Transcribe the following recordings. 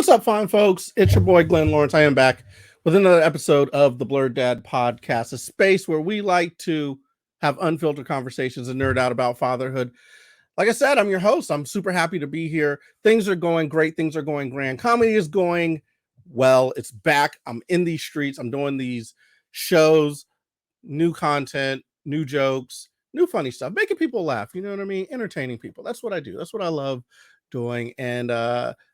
What's up, fine folks? It's your boy Glennlawrence. I am back with another episode of the BLERDDad podcast, a space where we like to have unfiltered conversations and nerd out about fatherhood. Like I said, I'm your host. I'm super happy to be here. Things are going great. Things are going grand. Comedy is going well. It's back. I'm in these streets. I'm doing these shows, new content, new jokes, new funny stuff, making people laugh. You know what I mean? Entertaining people. That's what I do. That's what I love doing. And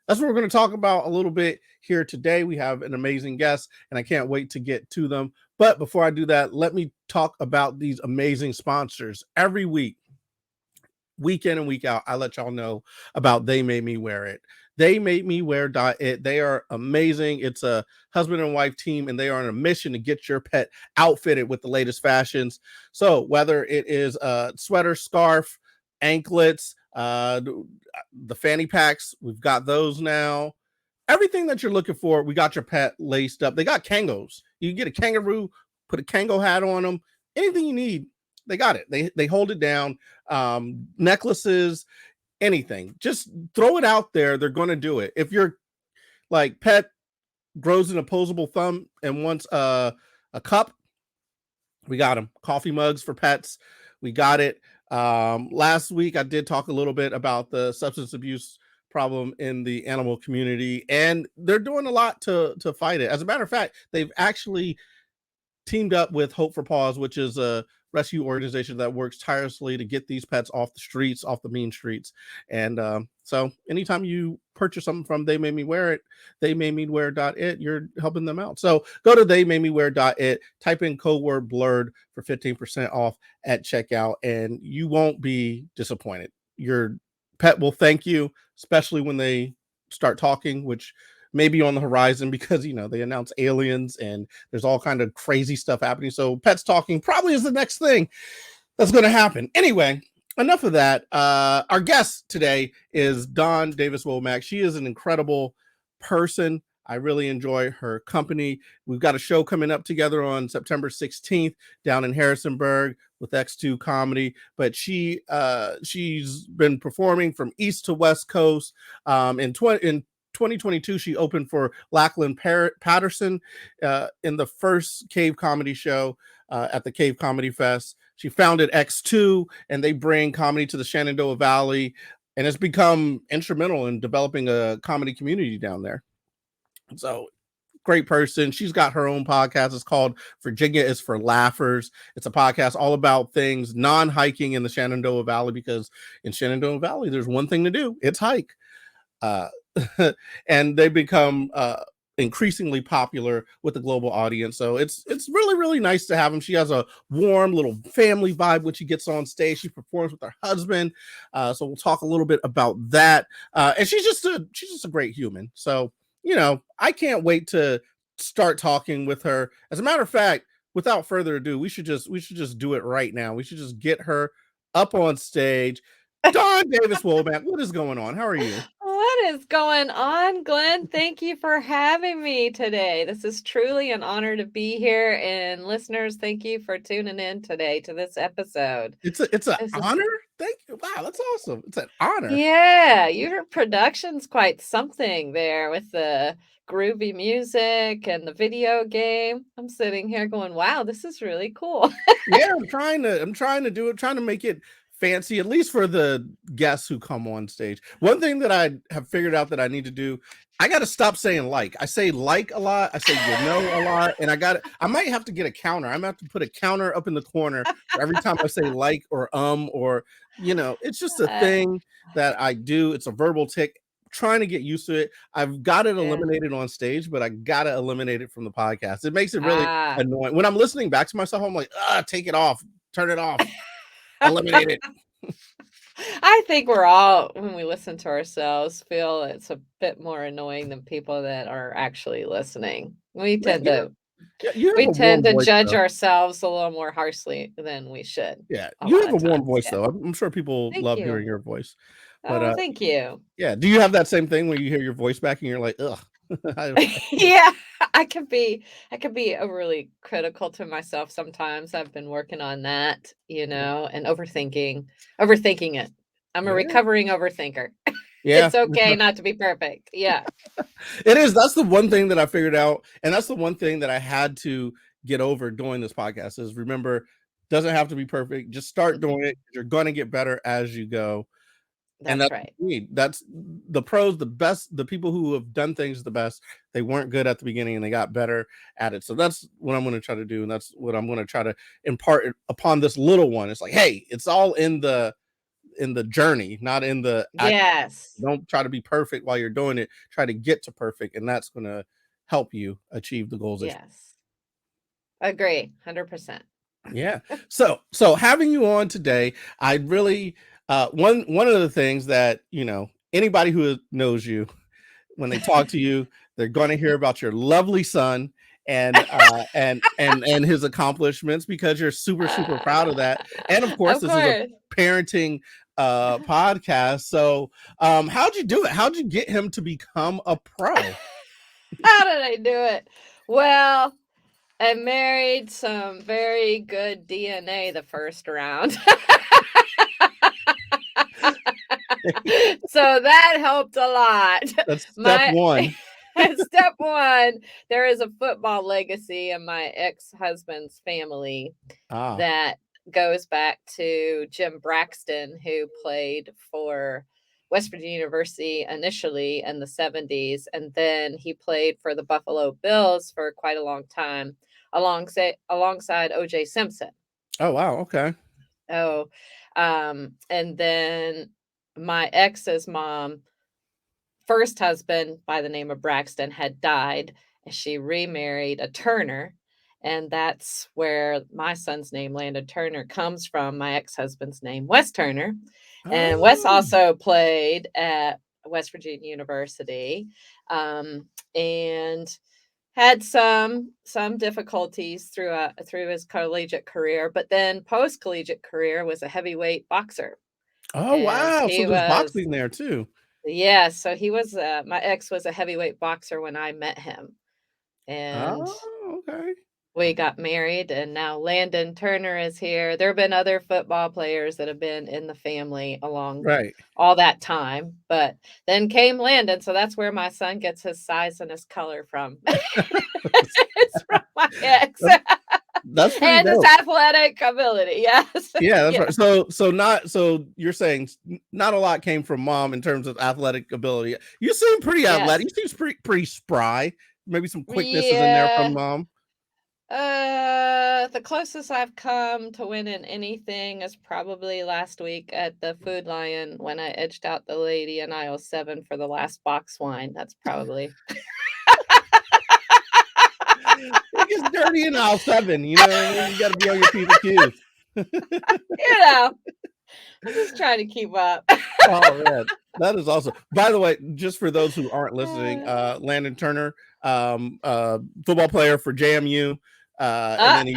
that's what we're going to talk about a little bit here today. We have an amazing guest, and I can't wait to get to them. But before I do that, let me talk about these amazing sponsors. Every week, week in and week out, I let y'all know about They Made Me Wear It. Theymademewearit. They are amazing. It's a husband and wife team, and they are on a mission to get your pet outfitted with the latest fashions. So whether it is a sweater, scarf, anklets, the fanny packs, we've got those now. Everything that you're looking for, we got your pet laced up. They got kangos. You can get a kangaroo, put a kango hat on them. Anything you need, they got it. They hold it down. Necklaces, anything. Just throw it out there. They're going to do it. If your like pet grows an opposable thumb and wants a cup, we got them. Coffee mugs for pets, we got it. Last week I did talk a little bit about the substance abuse problem in the animal community, and they're doing a lot to fight it. As a matter of fact, they've actually teamed up with Hope for Paws, which is a rescue organization that works tirelessly to get these pets off the streets, off the mean streets. And so anytime you purchase something from They Made Me Wear It, theymademewearit, you're helping them out. So go to theymademewearit, type in code word blerd for 15% off at checkout, and you won't be disappointed. Your pet will thank you, especially when they start talking, which maybe on the horizon, because they announce aliens and there's all kind of crazy stuff happening. So pets talking probably is the next thing that's going to happen. Anyway, enough of that. Our guest today is Dawn Davis Womack. She is an incredible person. I really enjoy her company. We've got a show coming up together on September 16th down in Harrisonburg with X2 Comedy. But she's been performing from East to West Coast. In 2022, she opened for Lachlan Patterson in the first Cave Comedy show at the Cave Comedy Fest. She founded X2, and they bring comedy to the Shenandoah Valley, and it's become instrumental in developing a comedy community down there. So great person. She's got her own podcast. It's called Virginia is for Laughers. It's a podcast all about things non-hiking in the Shenandoah Valley, because in Shenandoah Valley, there's one thing to do. It's hike. And they become increasingly popular with the global audience. So it's really, really nice to have them. She has a warm little family vibe when she gets on stage. She performs with her husband. So we'll talk a little bit about that. And she's just a great human. So, I can't wait to start talking with her. As a matter of fact, without further ado, we should just do it right now. We should just get her up on stage. Dawn Davis Womack, what is going on? How are you? What is going on, Glenn? Thank you for having me today. This is truly an honor to be here. And listeners, thank you for tuning in today to this episode. It's an honor? Thank you. Wow, that's awesome. It's an honor. Yeah, your production's quite something there with the groovy music and the video game. I'm sitting here going, wow, this is really cool. Yeah, I'm trying to do it, trying to make it fancy, at least for the guests who come on stage. One thing that I have figured out that I need to do, I got to stop saying like. I say like a lot. I say a lot, and I might have to get a counter. I'm gonna have to put a counter up in the corner for every time I say like or it's just a thing that I do. It's a verbal tick. Trying to get used to it. I've got it eliminated on stage, but I gotta eliminate it from the podcast. It makes it really annoying. When I'm listening back to myself, I'm like, take it off, turn it off. Eliminate it. I think we're all, when we listen to ourselves, feel it's a bit more annoying than people that are actually listening. We tend to judge ourselves a little more harshly than we should. Yeah, you have a warm voice, though. I'm sure people love hearing your voice. But thank you. Yeah, do you have that same thing where you hear your voice back and you're like, ugh? Yeah, I could be overly critical to myself sometimes. I've been working on that, and overthinking it. I'm a recovering overthinker. Yeah. It's okay not to be perfect. Yeah. It is. That's the one thing that I figured out. And that's the one thing that I had to get over doing this podcast is remember, doesn't have to be perfect. Just start doing it. You're going to get better as you go. And That's right. That's the pros, the best, the people who have done things the best. They weren't good at the beginning and they got better at it. So that's what I'm going to try to do. And that's what I'm going to try to impart upon this little one. It's like, hey, it's all in the journey, not in the yes. Don't try to be perfect while you're doing it. Try to get to perfect, and that's going to help you achieve the goals. Yes. Agree, 100%. Yeah. So having you on today, I really one of the things that, you know, anybody who knows you, when they talk to you, they're going to hear about your lovely son and his accomplishments, because you're super proud of that. And of course, this is a parenting podcast. So how'd you do it? How'd you get him to become a pro? How did I do it? Well, I married some very good DNA the first round. So that helped a lot. That's step one. Step one, there is a football legacy in my ex-husband's family that goes back to Jim Braxton, who played for West Virginia University initially in the 70s, and then he played for the Buffalo Bills for quite a long time alongside O.J. Simpson. Oh, wow. Okay. Oh, and then my ex's mom, first husband by the name of Braxton, had died, and she remarried a Turner. And that's where my son's name, Landon Turner, comes from, my ex-husband's name, Wes Turner. And Wes also played at West Virginia University, and had some difficulties through his collegiate career, but then post-collegiate career was a heavyweight boxer. Oh, wow. So there's boxing there too. Yeah, so he was my ex was a heavyweight boxer when I met him. And okay. We got married, and now Landon Turner is here. There have been other football players that have been in the family along all that time, but then came Landon, so that's where my son gets his size and his color from. It's from my ex. That's pretty and dope. His athletic ability. Yes. Yeah, that's right. So you're saying not a lot came from mom in terms of athletic ability. You seem pretty athletic. You seem pretty spry. Maybe some quickness is in there from mom. The closest I've come to winning anything is probably last week at the Food Lion when I edged out the lady in aisle 7 for the last box wine. That's probably. It gets dirty in aisle 7. You know what I mean? You got to be on your P's and Q's. You know, I'm just trying to keep up. Oh, man. That is awesome. By the way, just for those who aren't listening, Landon Turner, football player for JMU. And then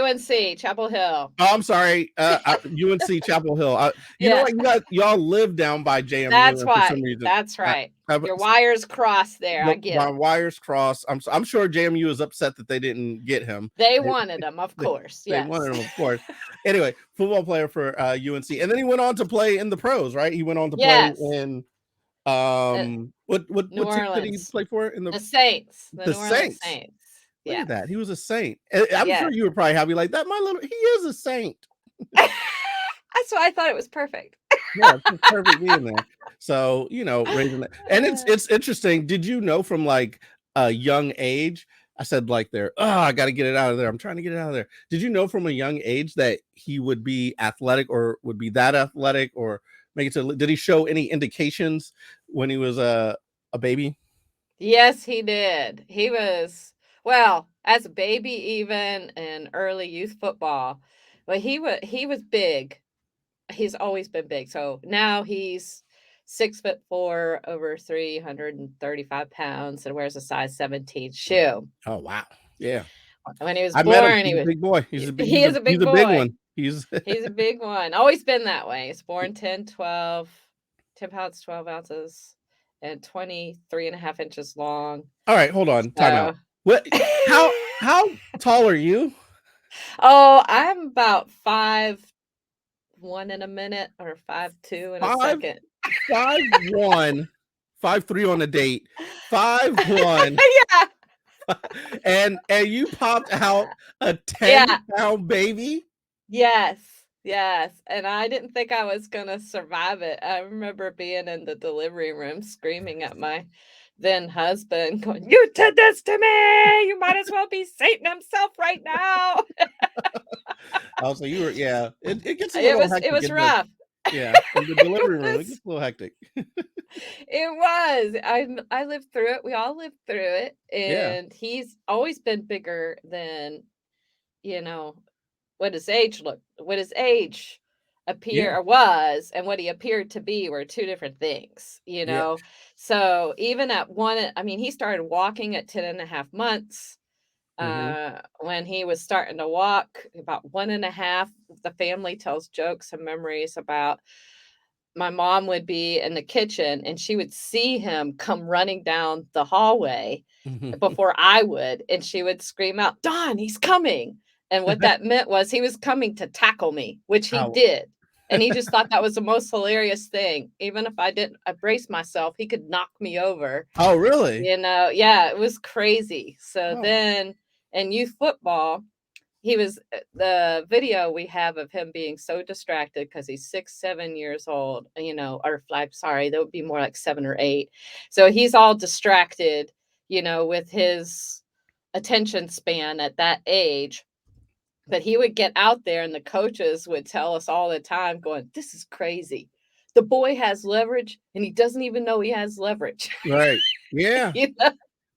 UNC Chapel Hill. Oh, I'm sorry, UNC Chapel Hill. You know what? Y'all live down by JMU. That's why. For some reason. That's right. Your wires crossed there. I get my wires crossed. I'm sure JMU is upset that they didn't get him. They wanted him, of course. They wanted him, of course. Anyway, football player for UNC, and then he went on to play in the pros. Right? He went on to play in what team did he play for? In the Saints. The New Orleans Saints. Look at that. He was a saint. I'm sure you were probably happy like that. He is a saint. That's why I thought it was perfect. Yeah, it's perfect being there. So, you know, raising that. And it's interesting. Did you know from like a young age? I said like I got to get it out of there. I'm trying to get it out of there. Did you know from a young age that he would be athletic or would be that athletic or make it to? Did he show any indications when he was a baby? Yes, he did. He was. Well, as a baby, even in early youth football, but he was big. He's always been big. So now he's 6'4", over 335 pounds, and wears a size 17 shoe. Oh wow! Yeah. When he was born, he was a big boy. He is a big boy. Big one. He's a big one. Always been that way. He's born 10 pounds, 12 ounces, and 23.5 inches long. All right, hold on. Time out. What? How tall are you? Oh, I'm about 5'10", 5'1" in a minute or 5'2" in a second. 5'1", 5'3" on a date, 5'1". Yeah. And you popped out a 10-pound baby? Yes. And I didn't think I was gonna survive it. I remember being in the delivery room screaming at my then husband, going, "You did this to me! You might as well be Satan himself right now." Also, you were, yeah. It gets a little hectic. It was rough. In the delivery room, it gets a little hectic. It was. I lived through it. We all lived through it, and he's always been bigger than, what his age appear was, and what he appeared to be were two different things, So even at he started walking at 10.5 months. When he was starting to walk about 1.5, the family tells jokes and memories about my mom would be in the kitchen and she would see him come running down the hallway before I would, and she would scream out, "Don, he's coming." And what that meant was he was coming to tackle me, which he did. And he just thought that was the most hilarious thing. Even if I didn't brace myself, he could knock me over. Oh, really? Yeah, it was crazy. So then in youth football, he was the video we have of him being so distracted because he's 6, 7 years old, or sorry, that would be more like 7 or 8. So he's all distracted, with his attention span at that age. But he would get out there and the coaches would tell us all the time going, "This is crazy. The boy has leverage and he doesn't even know he has leverage." Right. Yeah.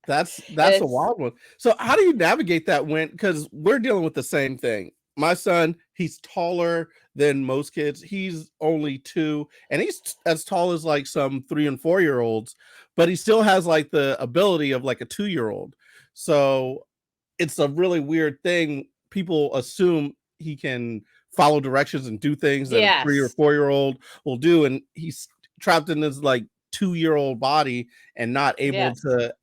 That's a wild one. So how do you navigate that because we're dealing with the same thing? My son, he's taller than most kids. He's only 2, and he's as tall as like some 3 and 4-year-olds, but he still has like the ability of like a 2-year-old. So it's a really weird thing. People assume he can follow directions and do things that a 3 or 4-year-old will do, and he's trapped in this like 2-year-old body and not able to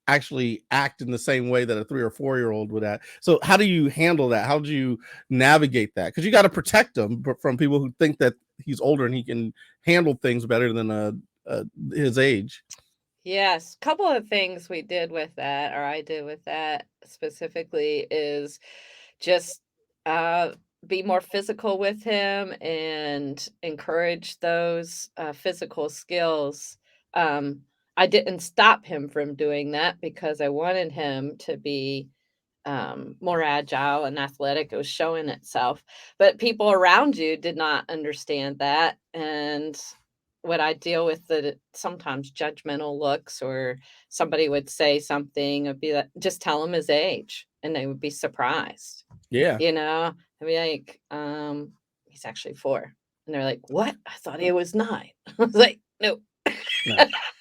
actually act in the same way that a 3 or 4-year-old would act. So how do you handle that? How do you navigate that? Because you got to protect him from people who think that he's older and he can handle things better than his age. Yes, a couple of things we did with that, or I did with that specifically, is just be more physical with him and encourage those physical skills. I didn't stop him from doing that because I wanted him to be more agile and athletic. It was showing itself, but people around you did not understand that. And what I deal with, the sometimes judgmental looks, or somebody would say something, would be like, just tell him his age, and they would be surprised. Yeah. I'd be like, he's actually 4. And they're like, "What? I thought he was 9." I was like, "No."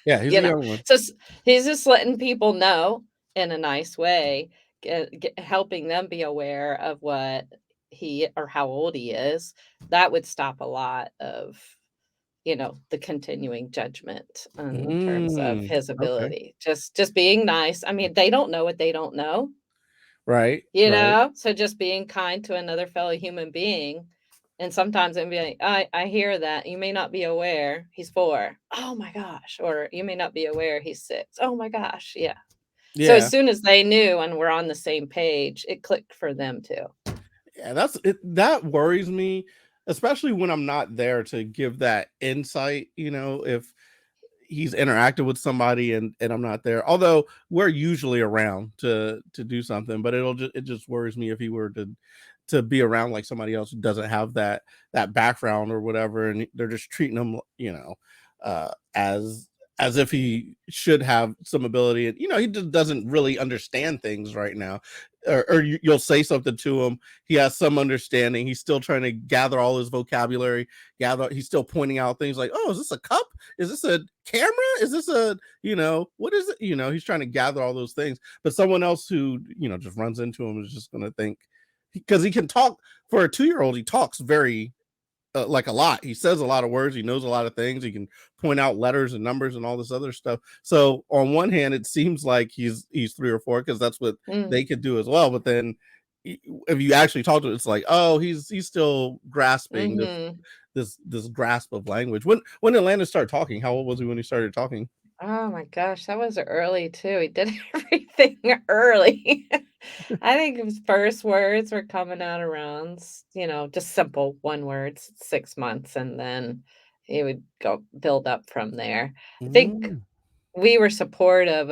Yeah, he's a young one. So he's just letting people know in a nice way, helping them be aware of what he or how old he is. That would stop a lot of the continuing judgment in terms of his ability. Just being nice. They don't know what they don't know. Right. So just being kind to another fellow human being. And sometimes it'd be like, I hear that. You may not be aware he's 4. Oh my gosh. Or you may not be aware he's 6. Oh my gosh. Yeah. So as soon as they knew and we're on the same page, it clicked for them too. Yeah, that's it. That worries me, especially when I'm not there to give that insight, if he's interacted with somebody and I'm not there. Although we're usually around to do something, but it just worries me if he were to be around like somebody else who doesn't have that background or whatever, and they're just treating him, as if he should have some ability, and he just doesn't really understand things right now. Or you'll say something to him, he has some understanding, he's still trying to gather all his vocabulary, he's still pointing out things like, "Oh, is this a cup? Is this a camera? Is this a what is it?" He's trying to gather all those things, but someone else who just runs into him is just going to think, because he can talk. For a 2-year-old, he talks very like a lot. He says a lot of words. He knows a lot of things. He can point out letters and numbers and all this other stuff. So on one hand, it seems like he's 3 or 4 because that's what they could do as well. But then if you actually talk to him, it's like, oh, he's still grasping this grasp of language. When did Landon start talking? How old was he when he started talking? Oh my gosh, that was early too. He did everything early. I think his first words were coming out around, just simple one words, 6 months, and then he would go build up from there. I think Mm. we were supportive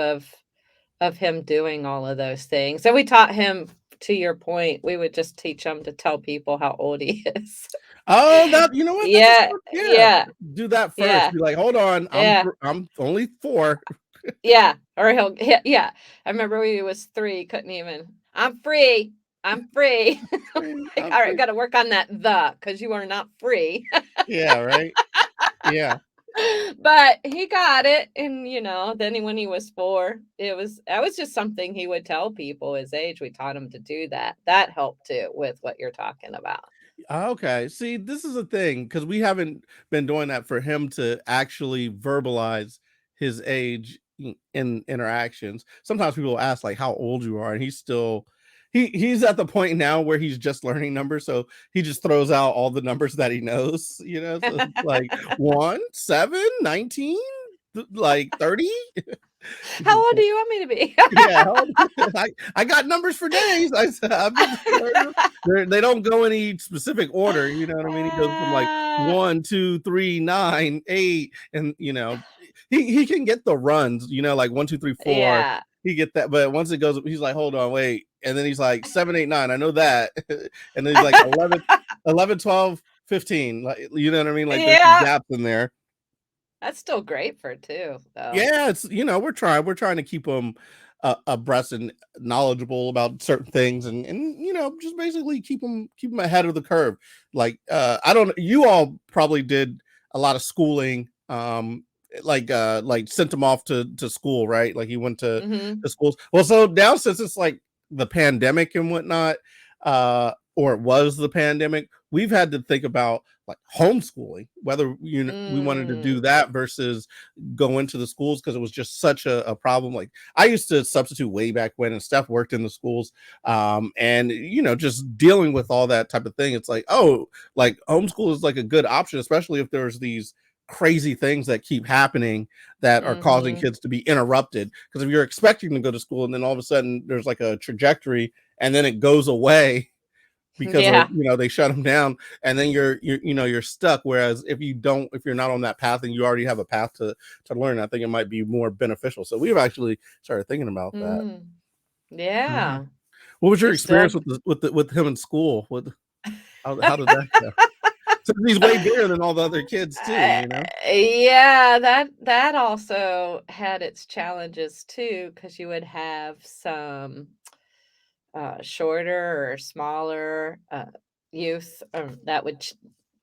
of him doing all of those things. And we taught him, to your point, we would just teach him to tell people how old he is. Oh, that you know what? That's a Yeah, smart, yeah. yeah, Do that first. yeah, Be like, hold on, yeah. I'm only 4. Yeah, or yeah. I remember when he was 3, couldn't even, "I'm free, I'm free." Free, Like, I'm "All right, free. gotta work on that 'cause you are not free." Yeah, right. Yeah. But he got it, and, then when he was 4, that was just something he would tell people his age. We taught him to do that. That helped too with what you're talking about. Okay. See, this is a thing because we haven't been doing that for him to actually verbalize his age in interactions. Sometimes people ask like how old you are, and he's still he's at the point now where he's just learning numbers, so he just throws out all the numbers that he knows, so it's like 1, 7, 19, like 30. How old do you want me to be? Yeah, I got numbers for days. I said I'm just they don't go in any specific order. You know what I mean? He goes from like Uh, 1, 2, 3, 9, 8, and he can get the runs. Like 1, 2, 3, 4. yeah. He get that, but once it goes, he's like, hold on, wait, and then he's like 7, 8, 9. I know that, and then he's like 11, 12, 15. Like you know what I mean? Like there's some Yeah. gaps in there. That's still great for 2, though. Yeah, it's we're trying to keep them abreast and knowledgeable about certain things, and just basically keep them ahead of the curve. Like I don't you all probably did a lot of schooling, like sent him off to school, right? Like he went to Mhm. schools. Well, so now since it's like the pandemic and whatnot, or it was the pandemic, we've had to think about like homeschooling, whether we wanted to do Mm. that versus go into the schools because it was just such a problem. Like I used to substitute way back when, and Steph worked in the schools, and just dealing with all that type of thing. It's like, oh, like homeschool is like a good option, especially if there's these crazy things that keep happening that are causing Mhm. kids to be interrupted. Because if you're expecting to go to school and then all of a sudden there's like a trajectory and then it goes away because of Yeah. they shut them down, and then you're stuck. Whereas if you're not on that path and you already have a path to learn, I think it might be more beneficial. So we've actually started thinking about that. Mm. Yeah. Yeah. What was your We experience still with him in school? How did that go? So he's way bigger than all the other kids too, Yeah, that also had its challenges too, because you would have some, shorter or smaller, youth, that would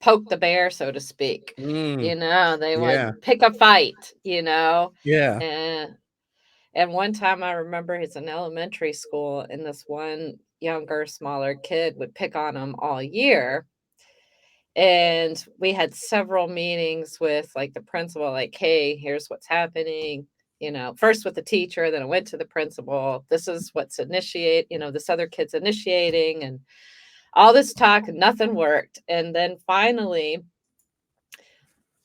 poke the bear, so to speak. Mm, They yeah, would pick a fight, yeah. and and one time I remember it's in elementary school, and this one younger, smaller kid would pick on him all year. And we had several meetings with like the principal, like, hey, here's what's happening. First with the teacher, then I went to the principal. This is what's this other kid's initiating, and all this talk, and nothing worked. And then finally,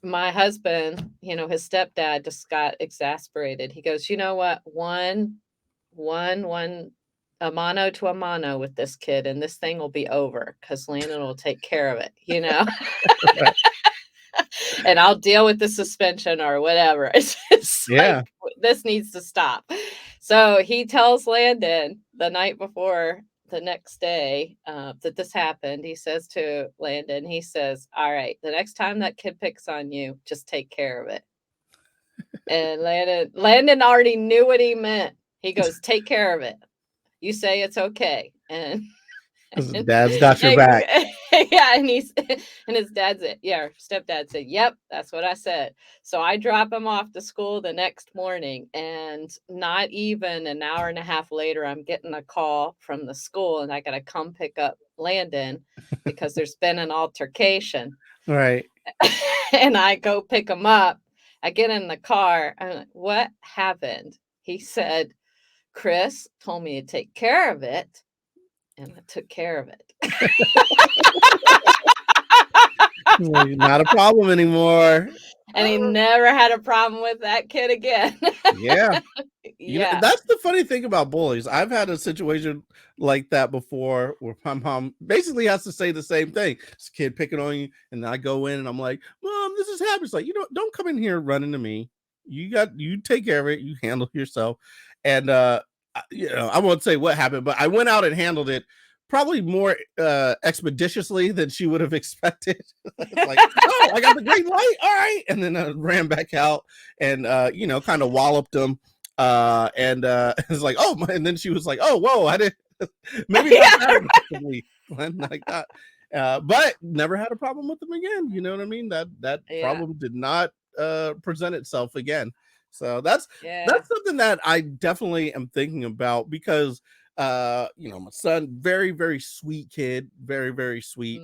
my husband, his stepdad just got exasperated. He goes, you know what? One, a mano to a mano with this kid, and this thing will be over because Landon will take care of it. Right. And I'll deal with the suspension or whatever. It's just Yeah. like, this needs to stop. So he tells Landon the night before the next day that this happened. He says to Landon, he says, all right, the next time that kid picks on you, just take care of it. And Landon already knew what he meant. He goes, take care of it. You say it's okay. And Because and dad's got your back. yeah, and his dad said, yeah, stepdad said, yep, that's what I said. So I drop him off to school the next morning, and not even an hour and a half later, I'm getting a call from the school, and I gotta come pick up Landon because there's been an altercation. Right. And I go pick him up. I get in the car. I'm like, what happened? He said, Chris told me to take care of it. and I took care of it. Not a problem anymore. And he never had a problem with that kid again. Yeah. Yeah. That's the funny thing about bullies. I've had a situation like that before where my mom basically has to say the same thing. This kid picking on you, and I go in and I'm like, Mom, this is happening. It's like, don't come in here running to me. You take care of it, you handle yourself. And I won't say what happened, but I went out and handled it probably more expeditiously than she would have expected. It's like, oh, I got the green light. All right. And then I ran back out and kind of walloped him. It's like, oh, and then she was like, oh, whoa, I didn't, maybe not that aggressively, like that. But never had a problem with them again. You know what I mean? That problem did not present itself again. So that's something that I definitely am thinking about because my son, very, very sweet kid, very, very sweet.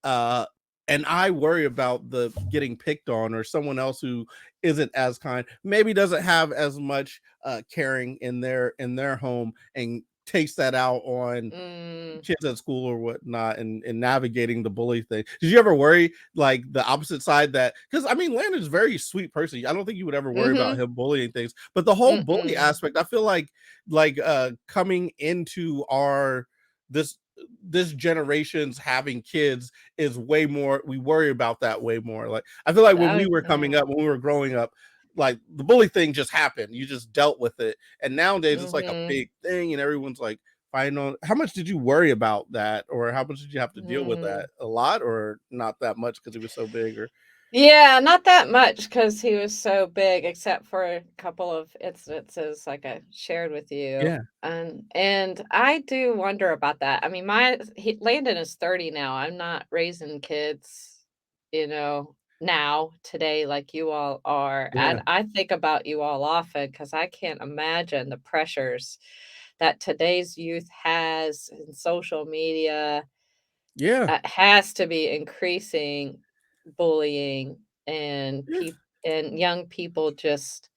And I worry about the getting picked on or someone else who isn't as kind, maybe doesn't have as much caring in their home and takes that out on kids at school or whatnot and navigating the bully thing. Did you ever worry like the opposite side that, because I mean, Landon's a very sweet person. I don't think you would ever worry about him bullying things, but the whole bully aspect, I feel like coming into this generation's having kids is way more, we worry about that way more. Like I feel like when we were coming up, when we were growing up, like the bully thing just happened, you just dealt with it, and nowadays it's like a big thing and everyone's like fighting on. How much did you worry about that, or how much did you have to deal with that? A lot or not that much because he was so big? Or yeah, not that much because he was so big, except for a couple of instances like I shared with you. Yeah. And I do wonder about that. I mean, Landon is 30 now. I'm not raising kids, now today like you all are. And I think about you all often because I can't imagine the pressures that today's youth has in social media. Has to be increasing bullying and young people just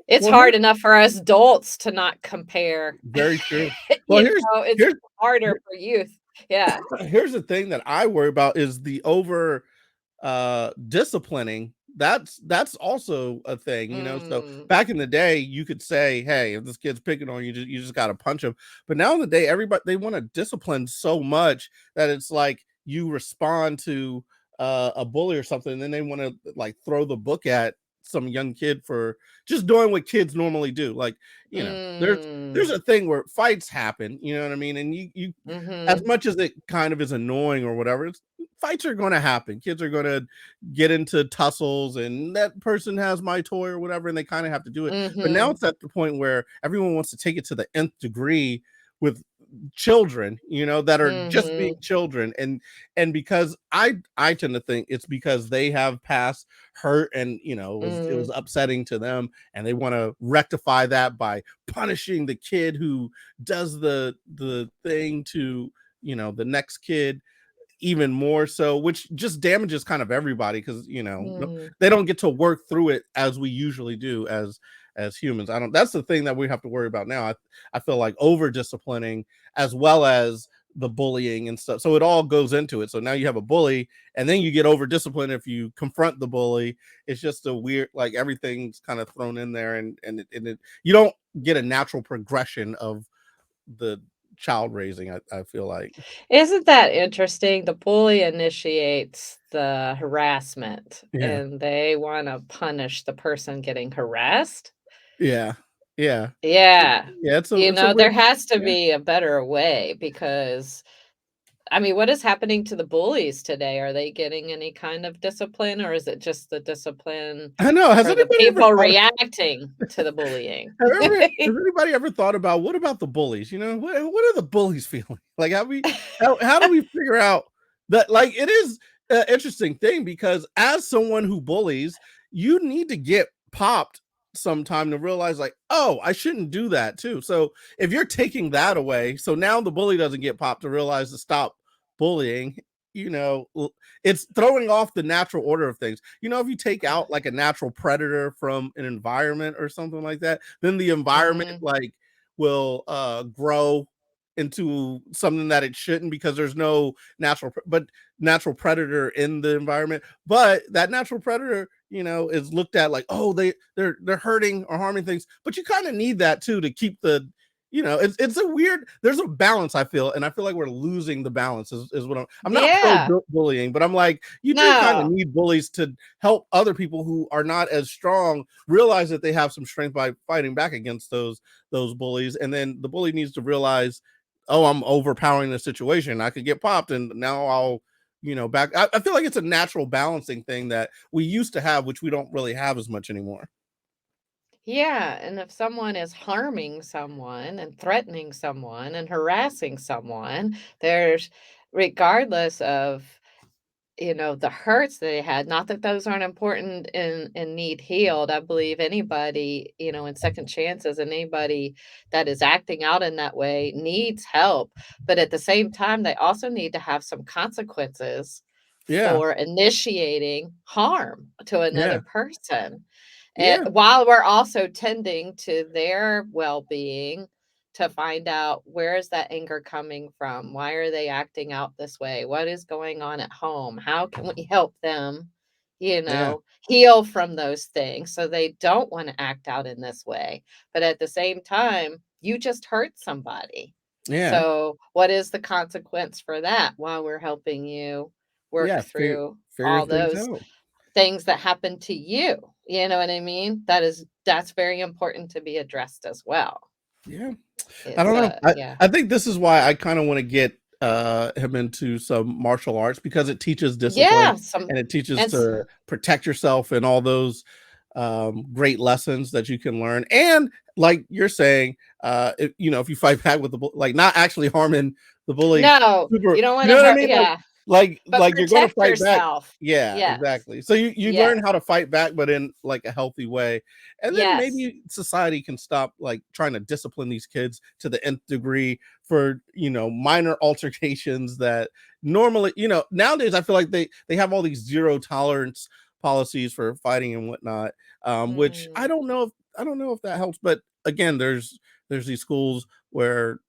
it's hard enough for us adults to not compare. Very true. Well, It's harder for youth. Yeah. Here's the thing that I worry about is the over disciplining. That's also a thing, so back in the day you could say, hey, if this kid's picking on you, you just got to punch him. But now in the day, everybody, they want to discipline so much that it's like you respond to a bully or something and then they want to like throw the book at some young kid for just doing what kids normally do. Like, there's a thing where fights happen, you know what I mean? And you as much as it kind of is annoying or whatever, fights are going to happen. Kids are going to get into tussles and that person has my toy or whatever, and they kind of have to do it. But now it's at the point where everyone wants to take it to the nth degree with children, that are just being children. And because I tend to think it's because they have past hurt and it was upsetting to them, and they want to rectify that by punishing the kid who does the thing to the next kid even more so, which just damages kind of everybody because they don't get to work through it as we usually do as humans. That's the thing that we have to worry about now. I feel like over disciplining as well as the bullying and stuff, so it all goes into it. So now you have a bully and then you get over discipline if you confront the bully. It's just a weird, like everything's kind of thrown in there, and you don't get a natural progression of the child raising. I feel like. Isn't that interesting? The bully initiates the harassment and they want to punish the person getting harassed. Yeah. Yeah. It's a there weird, has to be a better way because I mean, what is happening to the bullies today? Are they getting any kind of discipline or is it just the discipline I know. Has for the anybody ever people reacting to the bullying? has anybody ever thought about what about the bullies? What are the bullies feeling? Like how do we figure out that? Like it is an interesting thing because as someone who bullies, you need to get popped sometime to realize like, oh, I shouldn't do that too. So if you're taking that away, so now the bully doesn't get popped to realize to stop bullying, it's throwing off the natural order of things. If you take out like a natural predator from an environment or something like that, then the environment like will grow into something that it shouldn't, because there's no natural predator in the environment. But that natural predator, is looked at like, oh, they're hurting or harming things. But you kind of need that too to keep the, it's a weird, there's a balance, I feel, and I feel like we're losing the balance is what I'm not pro bullying, but I'm like, you do kind of need bullies to help other people who are not as strong realize that they have some strength by fighting back against those bullies. And then the bully needs to realize, oh, I'm overpowering the situation, I could get popped, and now I'll back. I feel like it's a natural balancing thing that we used to have, which we don't really have as much anymore. Yeah, and if someone is harming someone and threatening someone and harassing someone, there's, regardless of, the hurts they had, not that those aren't important and need healed. I believe anybody, in second chances, and anybody that is acting out in that way needs help. But at the same time, they also need to have some consequences for initiating harm to another person. While we're also tending to their well-being, to find out, where is that anger coming from? Why are they acting out this way? What is going on at home? How can we help them, heal from those things so they don't want to act out in this way? But at the same time, you just hurt somebody. So what is the consequence for that, while we're helping you work through all those things that happen to you? You know what I mean? That's very important to be addressed as well. I don't know. I think this is why I kind of want to get him into some martial arts, because it teaches discipline, and it teaches to protect yourself and all those great lessons that you can learn. And like you're saying, if you fight back with like not actually harming the bully. No, you don't want to hurt. I mean? Like you're going to fight yourself. back. Yeah, exactly. So you learn how to fight back, but in like a healthy way. And then maybe society can stop like trying to discipline these kids to the nth degree for, minor altercations that normally, nowadays I feel like they have all these zero tolerance policies for fighting and whatnot, which I don't know if that helps. But again, there's these schools where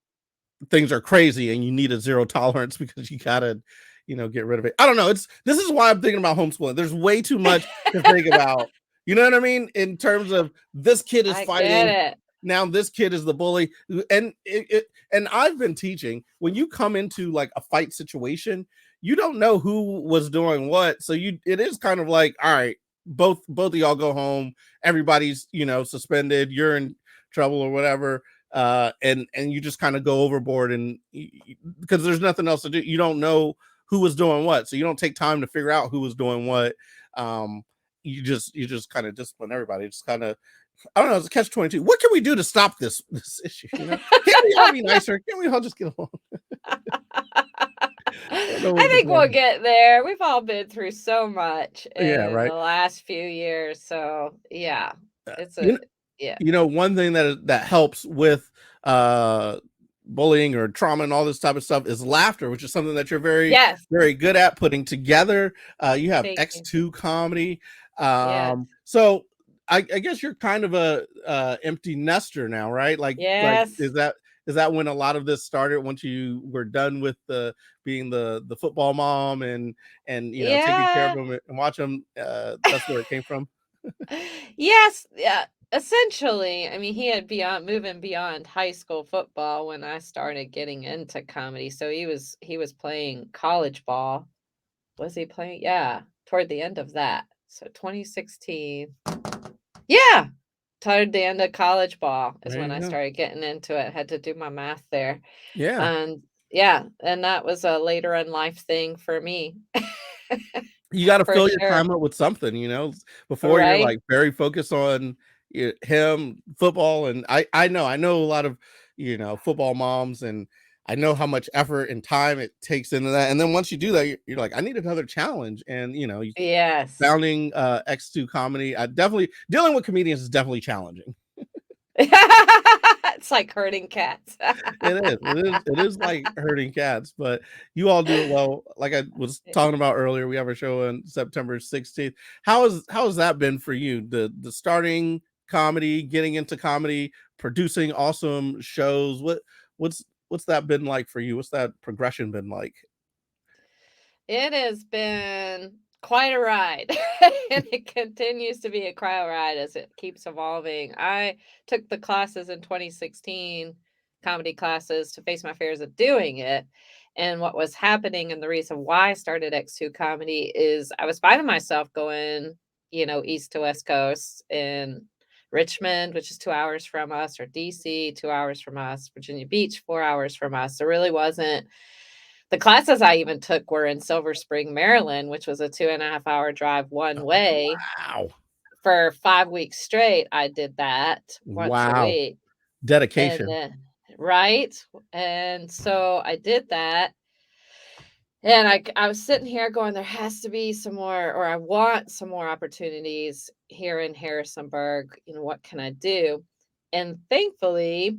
things are crazy and you need a zero tolerance because you gotta get rid of it. I don't know. This is why I'm thinking about homeschooling. There's way too much to think about, you know what I mean, in terms of this kid is fighting, now this kid is the bully. And and I've been teaching, when you come into like a fight situation, you don't know who was doing what, so it is kind of like, all right, both of y'all go home, everybody's suspended, you're in trouble or whatever. And you just kind of go overboard, and because there's nothing else to do, you don't know who was doing what, so you don't take time to figure out who was doing what. You just kind of discipline everybody. It's kind of, I don't know, it's a catch-22. What can we do to stop this issue? Can't we all be nicer? Can't we all just get along? I think we'll get there. We've all been through so much in the last few years. So it's one thing that helps with bullying or trauma and all this type of stuff is laughter, which is something that you're very very good at putting together. You have X2 comedy. So I guess you're kind of a empty nester now, right? Like is that when a lot of this started, once you were done with being the football mom and taking care of them and watch them? That's where it came from. Yes. Yeah. Essentially, I mean, he had moving beyond high school football when I started getting into comedy. So he was playing college ball. Was he playing? Yeah, toward the end of that. So 2016. Yeah, toward the end of college ball is when I started getting into it. Had to do my math there. And that was a later in life thing for me. You got to fill your time up with something, before you're like very focused on him, football. And I know a lot of football moms, and I know how much effort and time it takes into that. And then once you do that, you're like, I need another challenge. And founding X2 comedy, I definitely, dealing with comedians is definitely challenging. It's like herding cats. It is like herding cats, but you all do it well. Like I was talking about earlier, we have a show on September 16th. How has that been for you? The starting comedy, getting into comedy, producing awesome shows. what's that been like for you? What's that progression been like? It has been quite a ride, and it continues to be a quite a ride as it keeps evolving. I took the classes in 2016, comedy classes, to face my fears of doing it. And what was happening, and the reason why I started X2 Comedy, is I was finding myself going, east to west coast in Richmond, which is 2 hours from us, or DC, 2 hours from us, Virginia Beach, 4 hours from us. There really wasn't. The classes I even took were in Silver Spring, Maryland, which was a 2.5 hour drive one way. Wow. For 5 weeks straight, I did that once a Wow. week. And Dedication. then, right? And so I did that. And I was sitting here going, there has to be some more, or I want some more opportunities here in Harrisonburg. What can I do? And thankfully,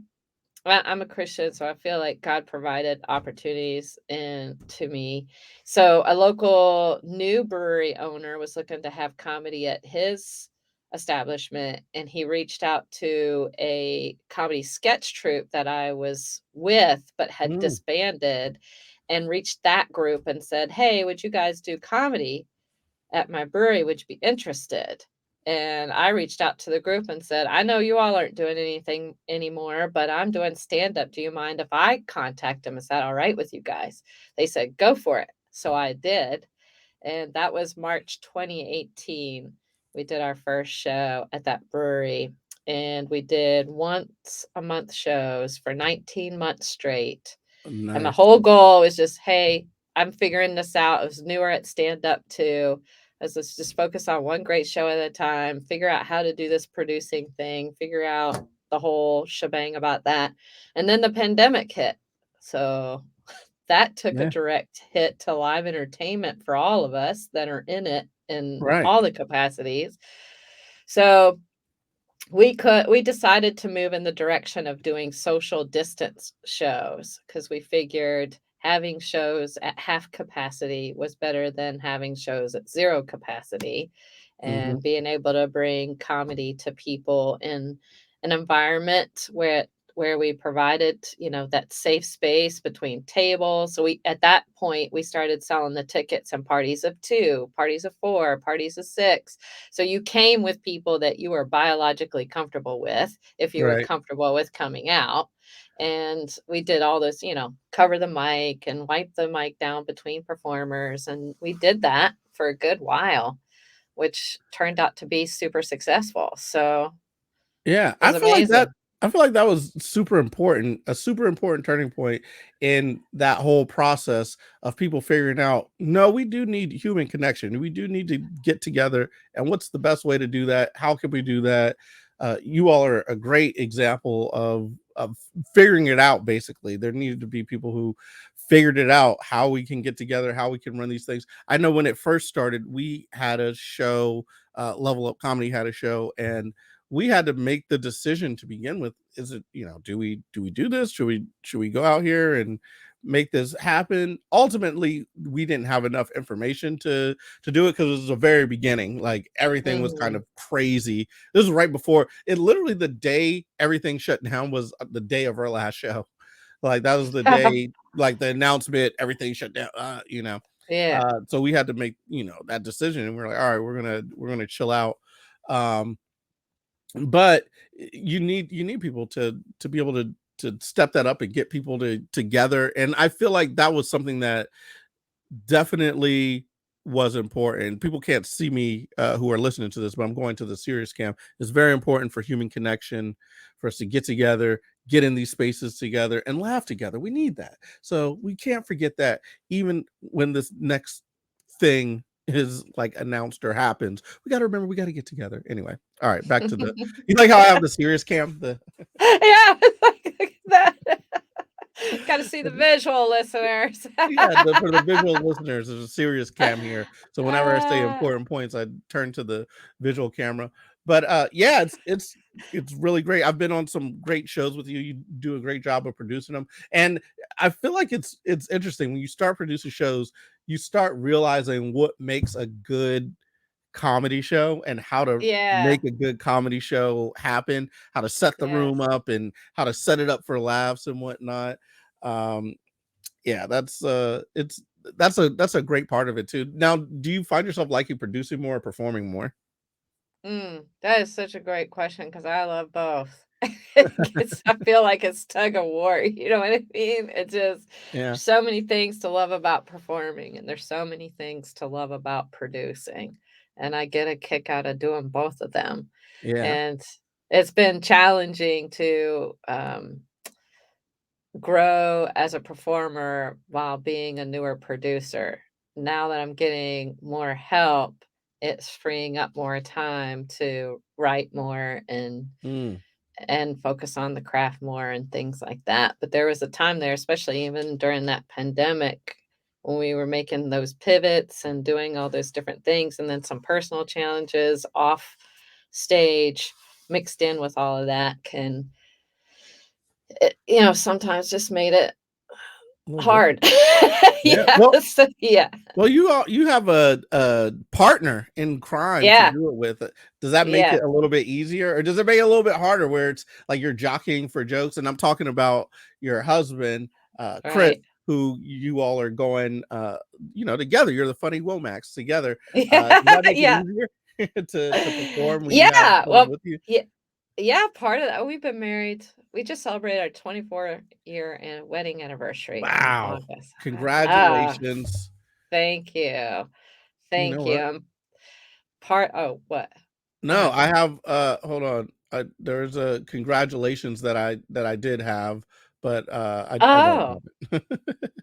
I'm a Christian, so I feel like God provided opportunities to me. So a local new brewery owner was looking to have comedy at his establishment, and he reached out to a comedy sketch troupe that I was with but had Mm. disbanded, and reached that group and said, "Hey, would you guys do comedy at my brewery? Would you be interested?" And I reached out to the group and said, "I know you all aren't doing anything anymore, but I'm doing stand up. Do you mind if I contact them? Is that all right with you guys?" They said, "Go for it." So I did. And that was March 2018. We did our first show at that brewery. And we did once a month shows for 19 months straight. And my Nice. whole goal was just, hey, I'm figuring this out. I was newer at stand up too. Let's just focus on one great show at a time, figure out how to do this producing thing, figure out the whole shebang about that. And then the pandemic hit. So that took a Yeah. direct hit to live entertainment for all of us that are in it in Right. all the capacities. So we decided to move in the direction of doing social distance shows, because we figured having shows at half capacity was better than having shows at zero capacity, Mm-hmm. and being able to bring comedy to people in an environment where we provided, that safe space between tables. So at that point, we started selling the tickets in parties of 2, parties of 4, parties of 6. So you came with people that you were biologically comfortable with, if you were Right. comfortable with coming out. And we did all this, cover the mic and wipe the mic down between performers. And we did that for a good while, which turned out to be super successful. So Yeah, it was amazing. I feel like that was super important, a super important turning point in that whole process of people figuring out, no, we do need human connection. We do need to get together. And what's the best way to do that? How can we do that? You all are a great example of figuring it out. Basically, there needed to be people who figured it out, how we can get together, how we can run these things. I know when it first started, we had a show, Level Up Comedy had a show, and we had to make the decision to begin with. Is it, do we do this? Should we go out here and make this happen? Ultimately, we didn't have enough information to do it, because it was the very beginning. Like, everything was kind Mhm. of crazy. This was right before it. Literally, the day everything shut down was the day of our last show. Like, that was the day, like the announcement, everything shut down. Yeah. So we had to make that decision, and we're like, all right, we're gonna chill out. Um, but you need people to be able to step that up and get people together. And I feel like that was something that definitely was important. People can't see me, who are listening to this, but I'm going to the serious camp. It's very important for human connection, for us to get together, get in these spaces together, and laugh together. We need that. So we can't forget that, even when this next thing is like announced or happens. We got to remember, we got to get together. Anyway, all right, back to you like how I have the serious camp, Yeah. That. Got to see the visual, listeners. yeah, for the visual listeners, there's a serious cam here. So whenever I say Uh, important points, I turn to the visual camera. But yeah, it's really great. I've been on some great shows with you. You do a great job of producing them. And I feel like it's interesting when you start producing shows, you start realizing what makes a good comedy show and how to yeah. make a good comedy show happen, how to set the Yes. room up and how to set it up for laughs and whatnot. Yeah, that's a great part of it too. Now, do you find yourself liking producing more or performing more? That is such a great question because I love both. I feel like it's tug of war. You know what I mean? It's just Yeah. so many things to love about performing, and there's so many things to love about producing. And I get a kick out of doing both of them. Yeah. And it's been challenging to grow as a performer while being a newer producer. Now that I'm getting more help, it's freeing up more time to write more Mm. and focus on the craft more and things like that. But there was a time there, especially even during that pandemic, when we were making those pivots and doing all those different things, and then some personal challenges off stage mixed in with all of that can, sometimes just made it A little different. hard. Yeah. Well, Yeah. well, you have a partner in crime to Yeah. do it with. Does that make Yeah. it a little bit easier, or does it make it a little bit harder where it's like you're jockeying for jokes? And I'm talking about your husband, Chris, Right. who you all are going, together. You're the funny Womacks together. Does Yeah. that make it Yeah. easier to perform when you have Yeah. someone Well, with you? yeah. Yeah, part of that. We've been married. We just celebrated our 24-year and wedding anniversary in Wow! August. Congratulations. Thank you. You know Thank you. what? What? Go No, ahead. I have hold on. There's a congratulations that I did have, but I don't Oh. have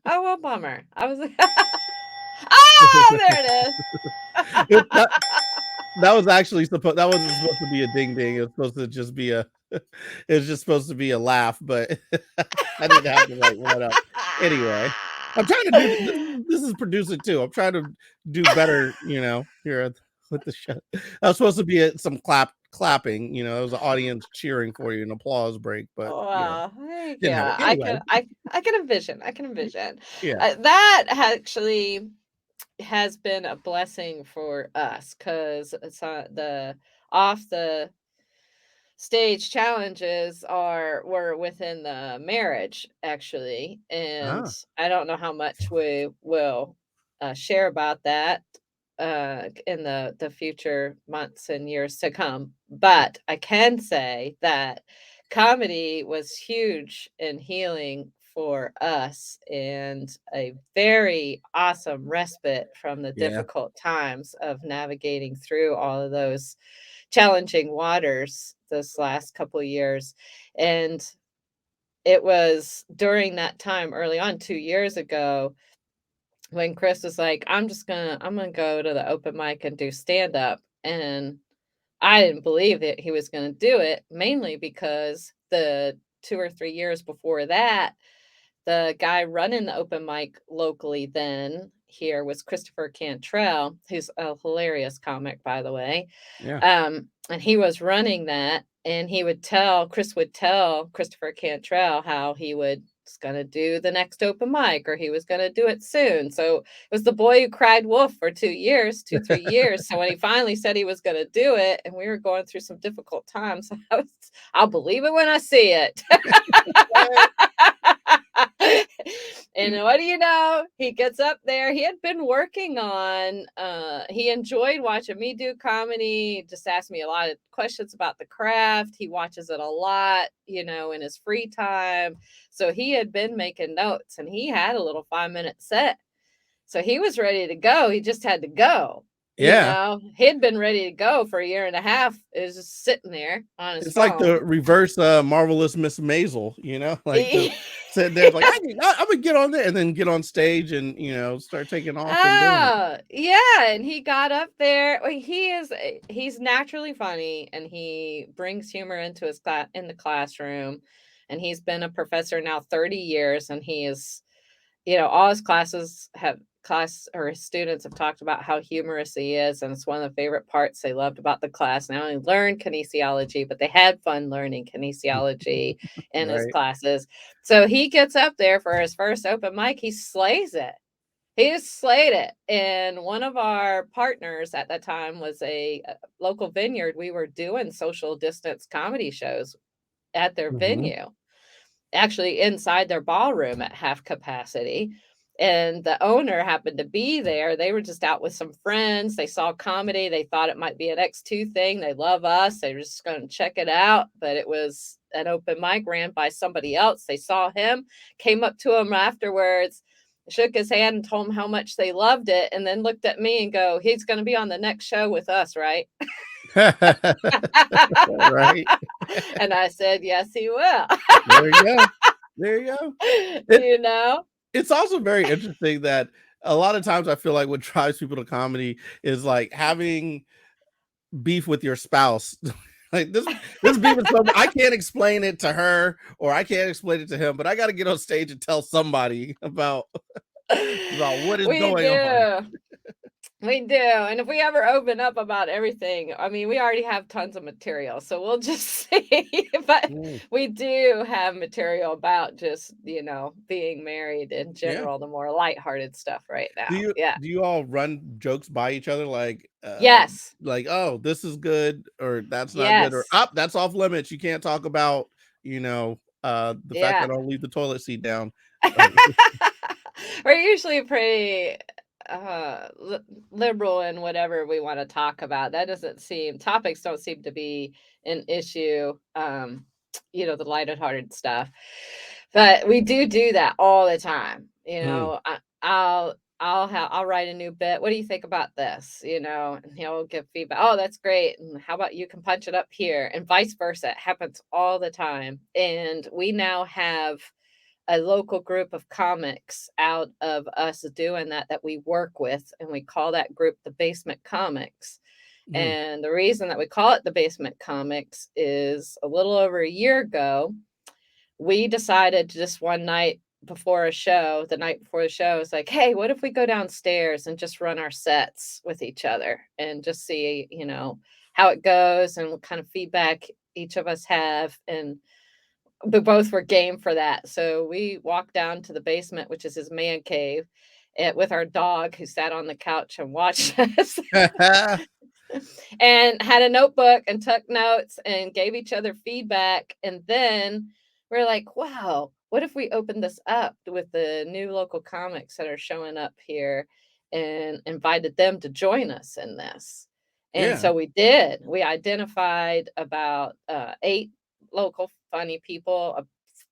Oh, well, bummer. I was like, oh, there it is. it. That was actually that wasn't supposed to be a ding ding. It was supposed to just be a it's just supposed to be a laugh, but I didn't have the right one up. Anyway, I'm trying to do this is producing too. I'm trying to do better, here with the show. I was supposed to be some clapping, there was an audience cheering for you, an applause break, but Wow, thank you. didn't have it. I Anyway, can I can envision. I can envision. yeah. That actually has been a blessing for us because it's the off the stage challenges were within the marriage actually, and Ah, I don't know how much we will share about that in the future months and years to come, but I can say that comedy was huge in healing for us and a very awesome respite from the yeah. difficult times of navigating through all of those challenging waters this last couple of years. And it was during that time early on 2 years ago when Chris was like, I'm gonna go to the open mic and do stand up. And I didn't believe that he was gonna do it, mainly because the 2 or 3 years before that, the guy running the open mic locally then here was Christopher Cantrell, who's a hilarious comic, by the way. Yeah. And he was running that, and Chris would tell Christopher Cantrell how he was going to do the next open mic or he was going to do it soon. So it was the boy who cried wolf for 2 years, 3 years. So when he finally said he was going to do it, and we were going through some difficult times, I'll believe it when I see it. And what do you know? He gets up there. He had been working on, he enjoyed watching me do comedy, just asked me a lot of questions about the craft. He watches it a lot, in his free time. So he had been making notes and he had a little 5-minute set. So he was ready to go. He just had to go. Yeah. He'd been ready to go for a year and a half. It was just sitting there on his It's like phone. the reverse Marvelous Miss Maisel, like just sitting there like I'm gonna get on there and then get on stage and start taking off and doing it. Oh, yeah, and he got up there. Well, he's naturally funny and he brings humor into his class in the classroom. And he's been a professor now 30 years and he is, all his his students have talked about how humorous he is, and it's one of the favorite parts they loved about the class. Not only learned kinesiology, but they had fun learning kinesiology in his Right. classes. So he gets up there for his first open mic. He slays it. He just slayed it. And one of our partners at that time was a local vineyard. We were doing social distance comedy shows at their Mhm. venue. actually inside their ballroom at half capacity. And the owner happened to be there. They were just out with some friends. They saw comedy. They thought it might be an X2 thing. They love us. They were just going to check it out. But it was an open mic ran by somebody else. They saw him, came up to him afterwards, shook his hand and told him how much they loved it, and then looked at me and go, he's going to be on the next show with us, right? Right. And I said, yes, he will. There you go. There you go. You know? It's also very interesting that a lot of times I feel like what drives people to comedy is like having beef with your spouse. Like this beef is so I can't explain it to her or I can't explain it to him, but I got to get on stage and tell somebody about what is going on. We do. And if we ever open up about everything, I mean, we already have tons of material, so we'll just see. But we do have material about just, you know, being married in general, the more lighthearted stuff right now. Do you all run jokes by each other? Like, yes. Like, oh, this is good, or that's not good, or that's off limits. You can't talk about, you know, the fact that I'll leave the toilet seat down. We're usually pretty liberal in whatever we want to talk about. That topics don't seem to be an issue. You know, the lighthearted stuff, but we do that all the time. You know, I'll write a new bit. What do you think about this? You know, and he'll give feedback. Oh, that's great. And how about you can punch it up here, and vice versa. It happens all the time. And we now have a local group of comics out of us doing that we work with, and we call that group the Basement Comics. And the reason that we call it the Basement Comics is a little over a year ago, we decided just one night before a show, the night before the show, it's like, hey, what if we go downstairs and just run our sets with each other and just see, you know, how it goes and what kind of feedback each of us have. And we both were game for that. So we walked down to the basement, which is his man cave, with our dog who sat on the couch and watched us and had a notebook and took notes and gave each other feedback. And then we're like, wow, what if we open this up with the new local comics that are showing up here and invited them to join us in this? And so we did. We identified about 8 local funny people.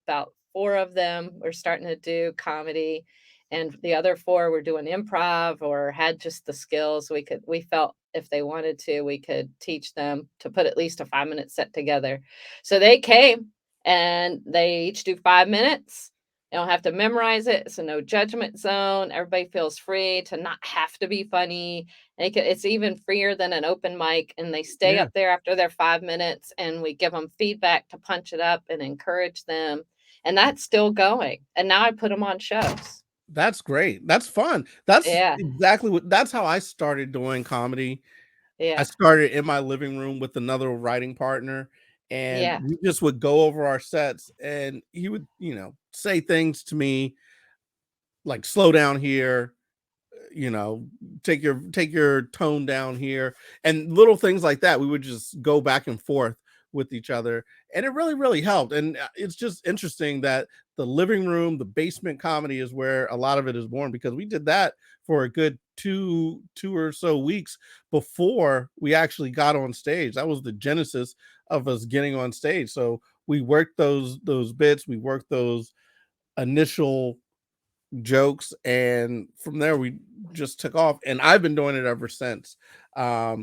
About 4 of them were starting to do comedy, and the other 4 were doing improv or had just the skills. We felt if they wanted to, we could teach them to put at least a 5-minute set together. So they came and they each do 5 minutes. They don't have to memorize it. It's a no judgment zone. Everybody feels free to not have to be funny. It's even freer than an open mic, and they stay up there after their 5 minutes, and we give them feedback to punch it up and encourage them. And that's still going. And now I put them on shows. That's great. That's fun. That's exactly that's how I started doing comedy. I started in my living room with another writing partner, and we just would go over our sets, and he would, you know, say things to me like, slow down here, you know, take your tone down here, and little things like that. We would just go back and forth with each other, and it really, really helped. And it's just interesting that the living room, the basement comedy is where a lot of it is born, because we did that for a good two or so weeks before we actually got on stage. That was the genesis of us getting on stage. So we worked those bits, we worked those initial jokes, and from there we just took off, and I've been doing it ever since. I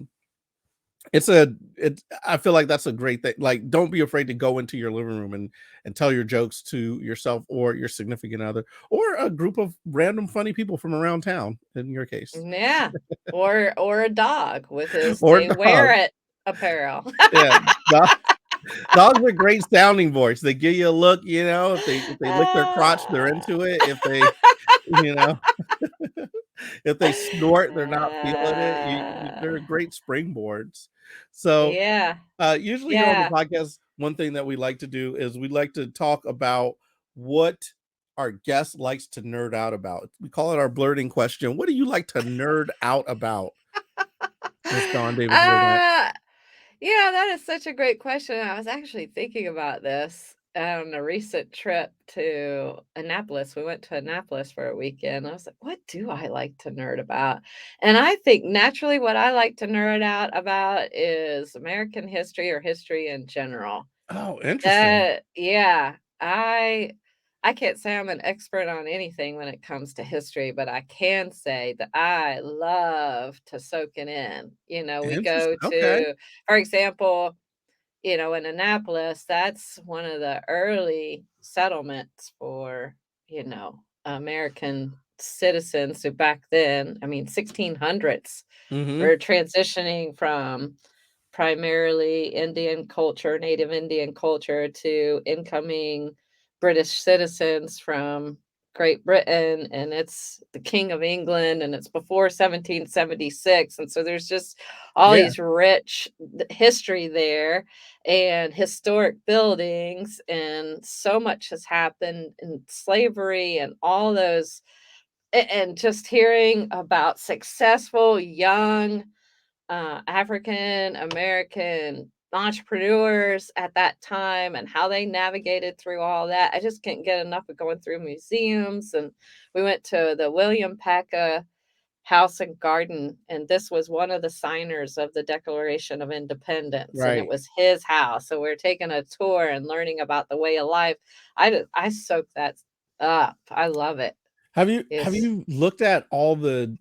feel like that's a great thing. Like, don't be afraid to go into your living room and tell your jokes to yourself or your significant other or a group of random funny people from around town, in your case. Yeah. Or a dog with his BLERDS apparel. Dogs are great sounding boards. They give you a look, you know, if they lick their crotch, they're into it. If they, you know, if they snort, they're not feeling it. They're great springboards. So usually here on the podcast, one thing that we like to do is we like to talk about what our guest likes to nerd out about. We call it our blerding question. What do you like to nerd out about, Miss Dawn Davis? Yeah, that is such a great question. I was actually thinking about this, on a recent trip to Annapolis. We went to Annapolis for a weekend. I was like, what do I like to nerd about? And I think naturally what I like to nerd out about is American history or history in general. Oh, interesting. Yeah, I can't say I'm an expert on anything when it comes to history, but I can say that I love to soak it in. You know, we go Interesting. Okay. to, for example, you know, in Annapolis, that's one of the early settlements for, you know, American citizens who back then, I mean, 1600s, Mm-hmm. were transitioning from primarily Indian culture, Native Indian culture, to incoming British citizens from Great Britain, and it's the King of England, and it's before 1776, and so there's just all Yeah. these rich history there and historic buildings, and so much has happened in slavery and all those and just hearing about successful young African American entrepreneurs at that time and how they navigated through all that. I just can't get enough of going through museums. And we went to the William Paca House and Garden, and this was one of the signers of the Declaration of Independence, and it Right. was his house. So we are taking a tour and learning about the way of life. I soak that up. I love it. Have It's you looked at all the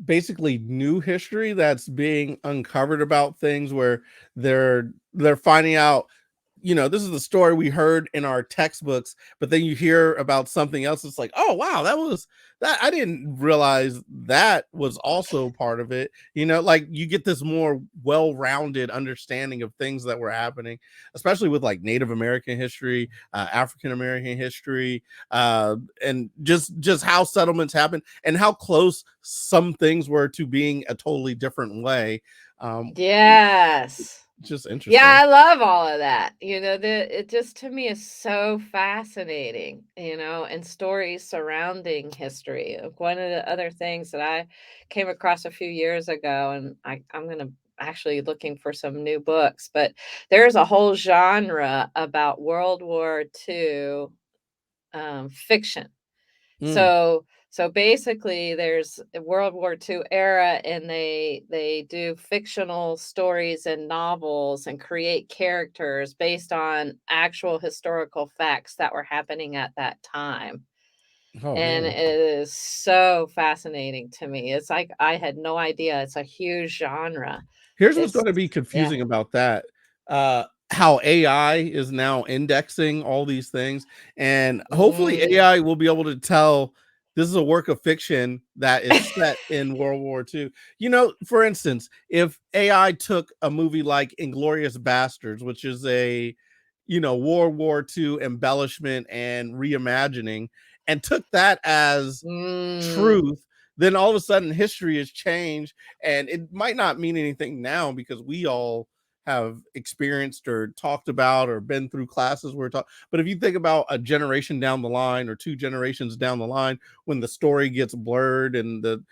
basically new history that's being uncovered about things where they're finding out, this is the story we heard in our textbooks, but then you hear about something else. It's like, oh wow, that I didn't realize that was also part of it. Like you get this more well-rounded understanding of things that were happening, especially with like Native American history, African American history, and just how settlements happen and how close some things were to being a totally different way. Um, yes. just Yeah, interesting. I love all of that. You know, it just to me is so fascinating, you know, and stories surrounding history. One of the other things that I came across a few years ago, and I'm going to actually looking for some new books, but there's a whole genre about World War II fiction. Mm. So basically there's a World War II era, and they do fictional stories and novels and create characters based on actual historical facts that were happening at that time. Oh And man. it is so fascinating to me. It's like I had no idea. It's a huge genre. Here's what's It's going to be yeah. confusing about that. How AI is now indexing all these things. And hopefully Mm, AI will be able to tell this is a work of fiction that is set in World War II. For instance, if AI took a movie like Inglorious Bastards, which is a, World War II embellishment and reimagining, and took that as mm, truth, then all of a sudden history has changed, and it might not mean anything now because we all have experienced or talked about or been through classes where talk. But if you think about a generation down the line or two generations down the line, when the story gets blurred and the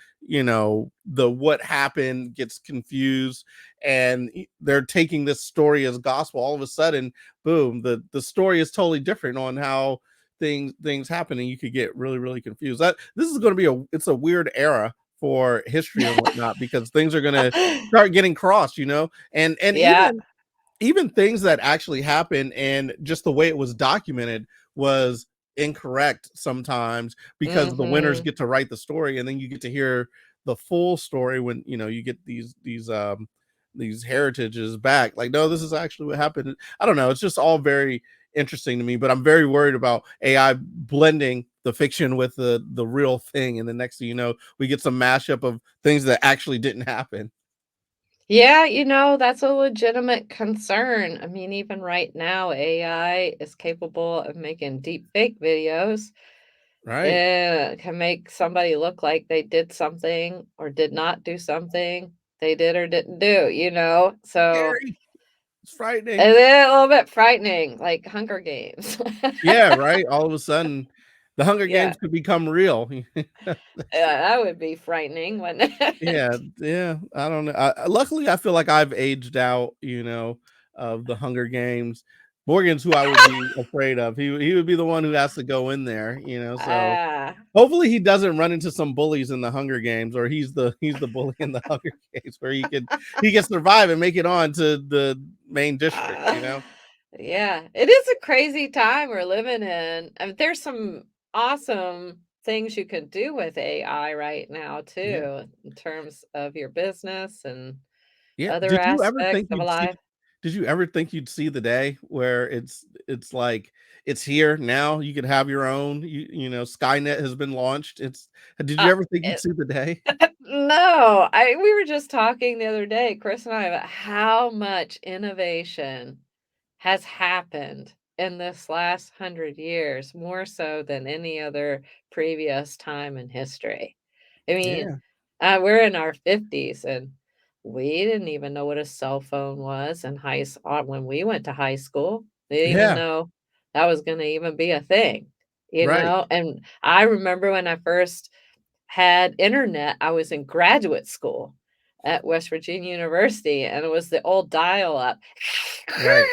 what happened gets confused, and they're taking this story as gospel, all of a sudden, boom, the story is totally different on how things happen, and you could get really really confused. That this is going to be it's a weird era for history and whatnot, because things are going to start getting crossed, and yeah. even things that actually happened and just the way it was documented was incorrect sometimes, because the winners Mhm. get to write the story, and then you get to hear the full story when you get these heritages back, like, no, this is actually what happened. I don't know, it's just all very interesting to me, but I'm very worried about AI blending the fiction with the real thing, and the next thing you know, we get some mashup of things that actually didn't happen. Yeah, you know, that's a legitimate concern. I mean, even right now, AI is capable of making deep fake videos. Right. It can make somebody look like they did something or did not do something they did or didn't do, you know? So Scary. It's frightening. it's a little bit frightening, like Hunger Games. Yeah, right. All of a sudden, the Hunger Yeah, Games could become real. that would be frightening, wouldn't it? Yeah, yeah. I don't know. Luckily, I feel like I've aged out, of the Hunger Games. Morgan's who I would be afraid of. He would be the one who has to go in there, so hopefully he doesn't run into some bullies in the Hunger Games, or he's the bully in the Hunger Games where he can survive and make it on to the main district, Yeah, it is a crazy time we're living in. I mean, there's some awesome things you can do with AI right now too, in terms of your business and other aspects of life. Did you ever think you'd see the day where it's like it's here now? You could have your own. Skynet has been launched. Did you ever think you'd see the day? No, we were just talking the other day, Chris and I, about how much innovation has happened in this last 100 years, more so than any other previous time in history. I mean, we're in our 50s, and we didn't even know what a cell phone was in when we went to high school. We didn't even know that was gonna even be a thing, Right. And I remember when I first had internet, I was in graduate school at West Virginia University, and it was the old dial-up. Right.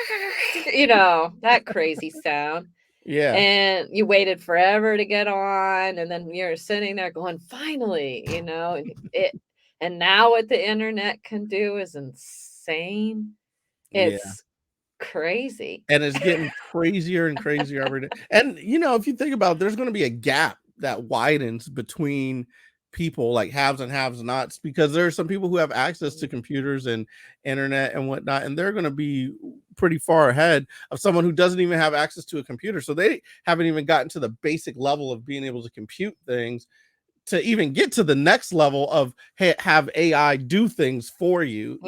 That crazy sound. Yeah. And you waited forever to get on, and then you're sitting there going, "Finally," and now what the internet can do is insane. Yeah. It's crazy. And it's getting crazier and crazier every day. And if you think about it, there's going to be a gap that widens between people, like haves and have nots, because there are some people who have access to computers and internet and whatnot, and they're going to be pretty far ahead of someone who doesn't even have access to a computer. So they haven't even gotten to the basic level of being able to compute things to even get to the next level of have AI do things for you.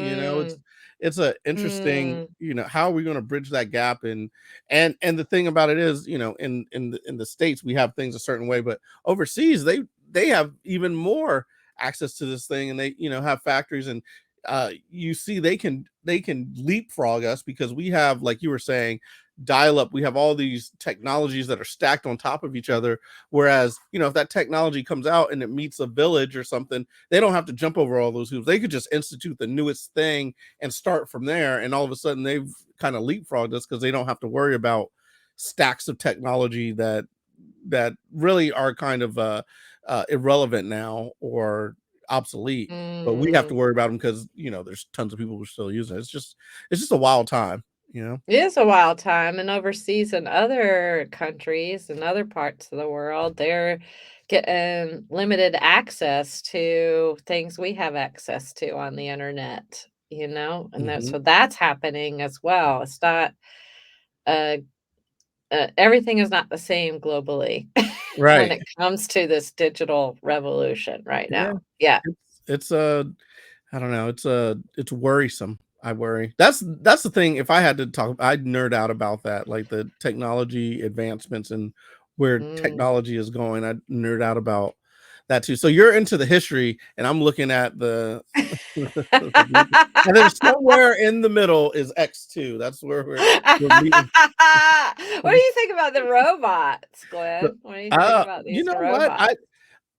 It's a interesting, how are we going to bridge that gap? And the thing about it is, in the States we have things a certain way, but overseas they have even more access to this thing, and they have factories, and you see they can leapfrog us because we have, like you were saying, dial up. We have all these technologies that are stacked on top of each other, whereas if that technology comes out and it meets a village or something, they don't have to jump over all those hoops. They could just institute the newest thing and start from there, and all of a sudden they've kind of leapfrogged us because they don't have to worry about stacks of technology that really are kind of irrelevant now or obsolete, but we have to worry about them because there's tons of people who are still using it. It's just a wild time. It is a wild time, and overseas in other countries and other parts of the world, they're getting limited access to things we have access to on the internet, and so that's happening as well. It's not uh, everything is not the same globally when Right. it comes to this digital revolution right Yeah. now. Yeah. It's I don't know. It's worrisome. I worry. That's the thing. If I had to talk, I'd nerd out about that, like the technology advancements and where technology is going. I'd nerd out about that too. So you're into the history, and I'm looking at the and then somewhere in the middle is X2. That's where we're meeting. What do you think about the robots, Glenn? What do you think about You these know what? robots?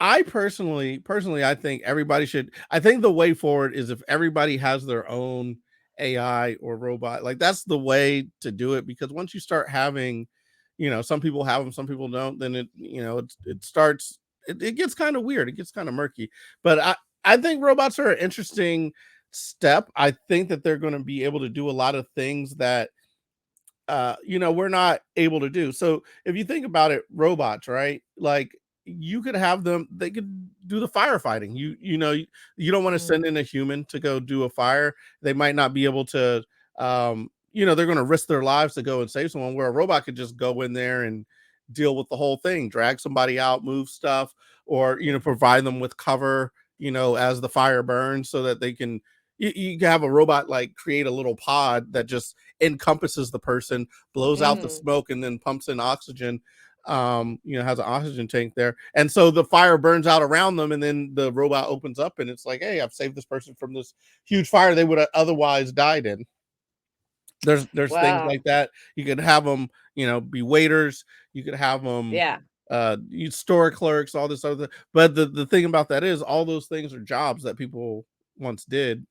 I personally, I think everybody should. I think the way forward is if everybody has their own AI or robot. Like that's the way to do it, because once you start having, some people have them, some people don't. Then it starts. It gets kind of weird. It gets kind of murky. But I think robots are an interesting step. I think that they're going to be able to do a lot of things that we're not able to do. So if you think about it, robots, right? Like you could have them, they could do the firefighting. You don't want to send in a human to go do a fire. They might not be able to they're going to risk their lives to go and save someone, where a robot could just go in there and deal with the whole thing, drag somebody out, move stuff, or provide them with cover, as the fire burns, so that they can you can have a robot like create a little pod that just encompasses the person, blows out the smoke, and then pumps in oxygen. Has an oxygen tank there, and so the fire burns out around them, and then the robot opens up, and it's like, hey, I've saved this person from this huge fire they would have otherwise died in. There's things like that. You could have them, be waiters. You could have them, store clerks, all this other. But the thing about that is, all those things are jobs that people once did.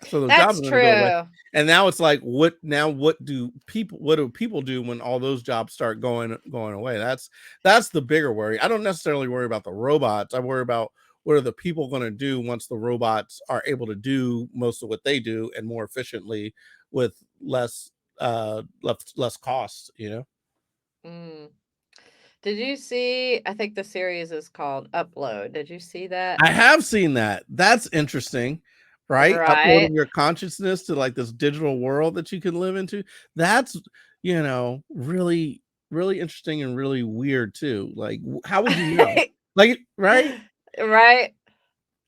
So those That's jobs are going to go away. true. And now it's like, what do people do when all those jobs start going away? That's the bigger worry. I don't necessarily worry about the robots. I worry about what are the people going to do once the robots are able to do most of what they do and more efficiently with less costs, you know? Mm. Did you see, I think the series is called Upload. Did you see that? I have seen that. That's interesting, right? Right. Uploading your consciousness to like this digital world that you can live into. That's, really, really interesting and really weird too. Like, how would you know? Like, right? Right.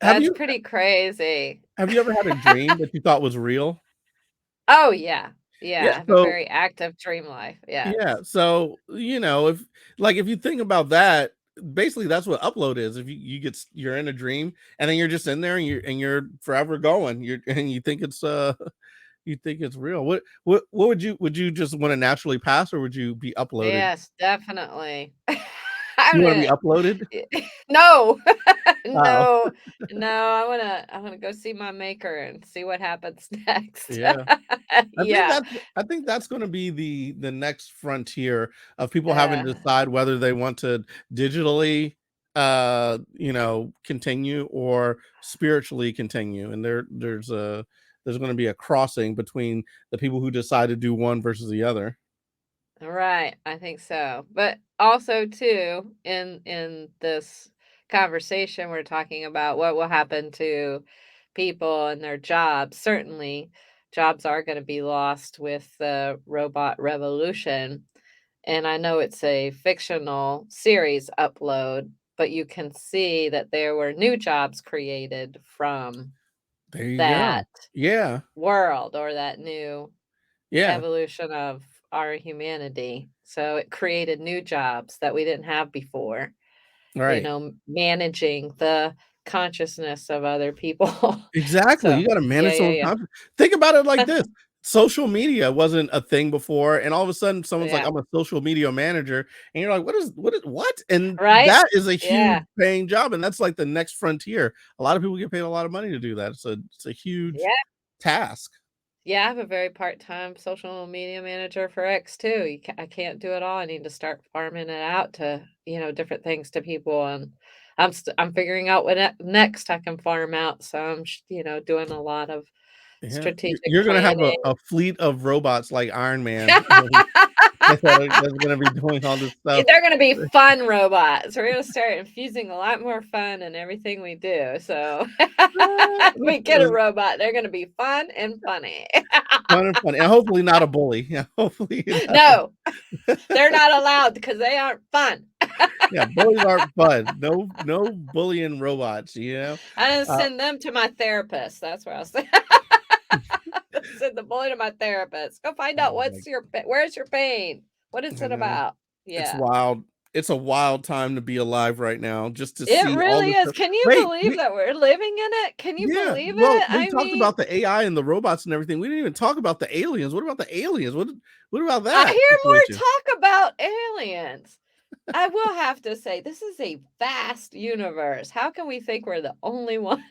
Have That's you pretty crazy. have you ever had a dream that you thought was real? Oh, yeah. Yeah, Yeah. I have a So very active dream life. Yes. yeah. So if you think about that, basically that's what upload is. If you're in a dream and then you're just in there and you're forever going. You think it's you think it's real. What would you just want to naturally pass, or would you be uploaded? Yes, definitely. You I'm want to be gonna uploaded? No. Oh, No. No, I wanna go see my maker and see what happens next. yeah. Yeah. I think that's going to be the next frontier of people having Uh, to decide whether they want to digitally continue or spiritually continue. And there's going to be a crossing between the people who decide to do one versus the other. right, I think so. But also too, in this conversation, we're talking about what will happen to people and their jobs. Certainly, jobs are gonna be lost with the robot revolution. And I know it's a fictional series Upload, but you can see that there were new jobs created from There you go. that Yeah. world or that new Yeah. evolution of our humanity. So it created new jobs that we didn't have before, Right. managing the consciousness of other people. Exactly, So, you gotta yeah, manage yeah, someone's yeah. content. Think about it like this, social media wasn't a thing before, and all of a sudden someone's like, Yeah. "I'm a social media manager," and you're like, what?" And Right? that is a huge Yeah. paying job, and that's like the next frontier. A lot of people get paid a lot of money to do that. It's a huge Yeah. task. Yeah, I have a very part-time social media manager for X too. I can't do it all. I need to start farming it out to, different things to people, and I'm figuring out what next I can farm out. So I'm, doing a lot of Yeah, strategic you're gonna have planning. a fleet of robots like Iron Man that's gonna be doing all this stuff. They're gonna be fun robots. We're gonna start infusing a lot more fun in everything we do. So we get a robot, they're gonna be fun and funny. Fun and funny, and hopefully not a bully. Yeah, hopefully not No, they're not allowed because they aren't fun. yeah, bullies aren't fun. No bullying robots, you know? I'm gonna Uh, send them to my therapist. That's where I'll say send the bully to my therapist. Go find out oh my where's your pain? What is I it know. about? It's Yeah. wild. It's a wild time to be alive right now just to It see all really this is. stuff. Can you Wait, believe that we're living in it? Can you yeah, believe well, it? we I talked mean, about the AI and the robots and everything. We didn't even talk about the aliens. What about the aliens? What about I that hear situation? more talk about aliens. I will have to say, this is a vast universe. How can we think we're the only ones?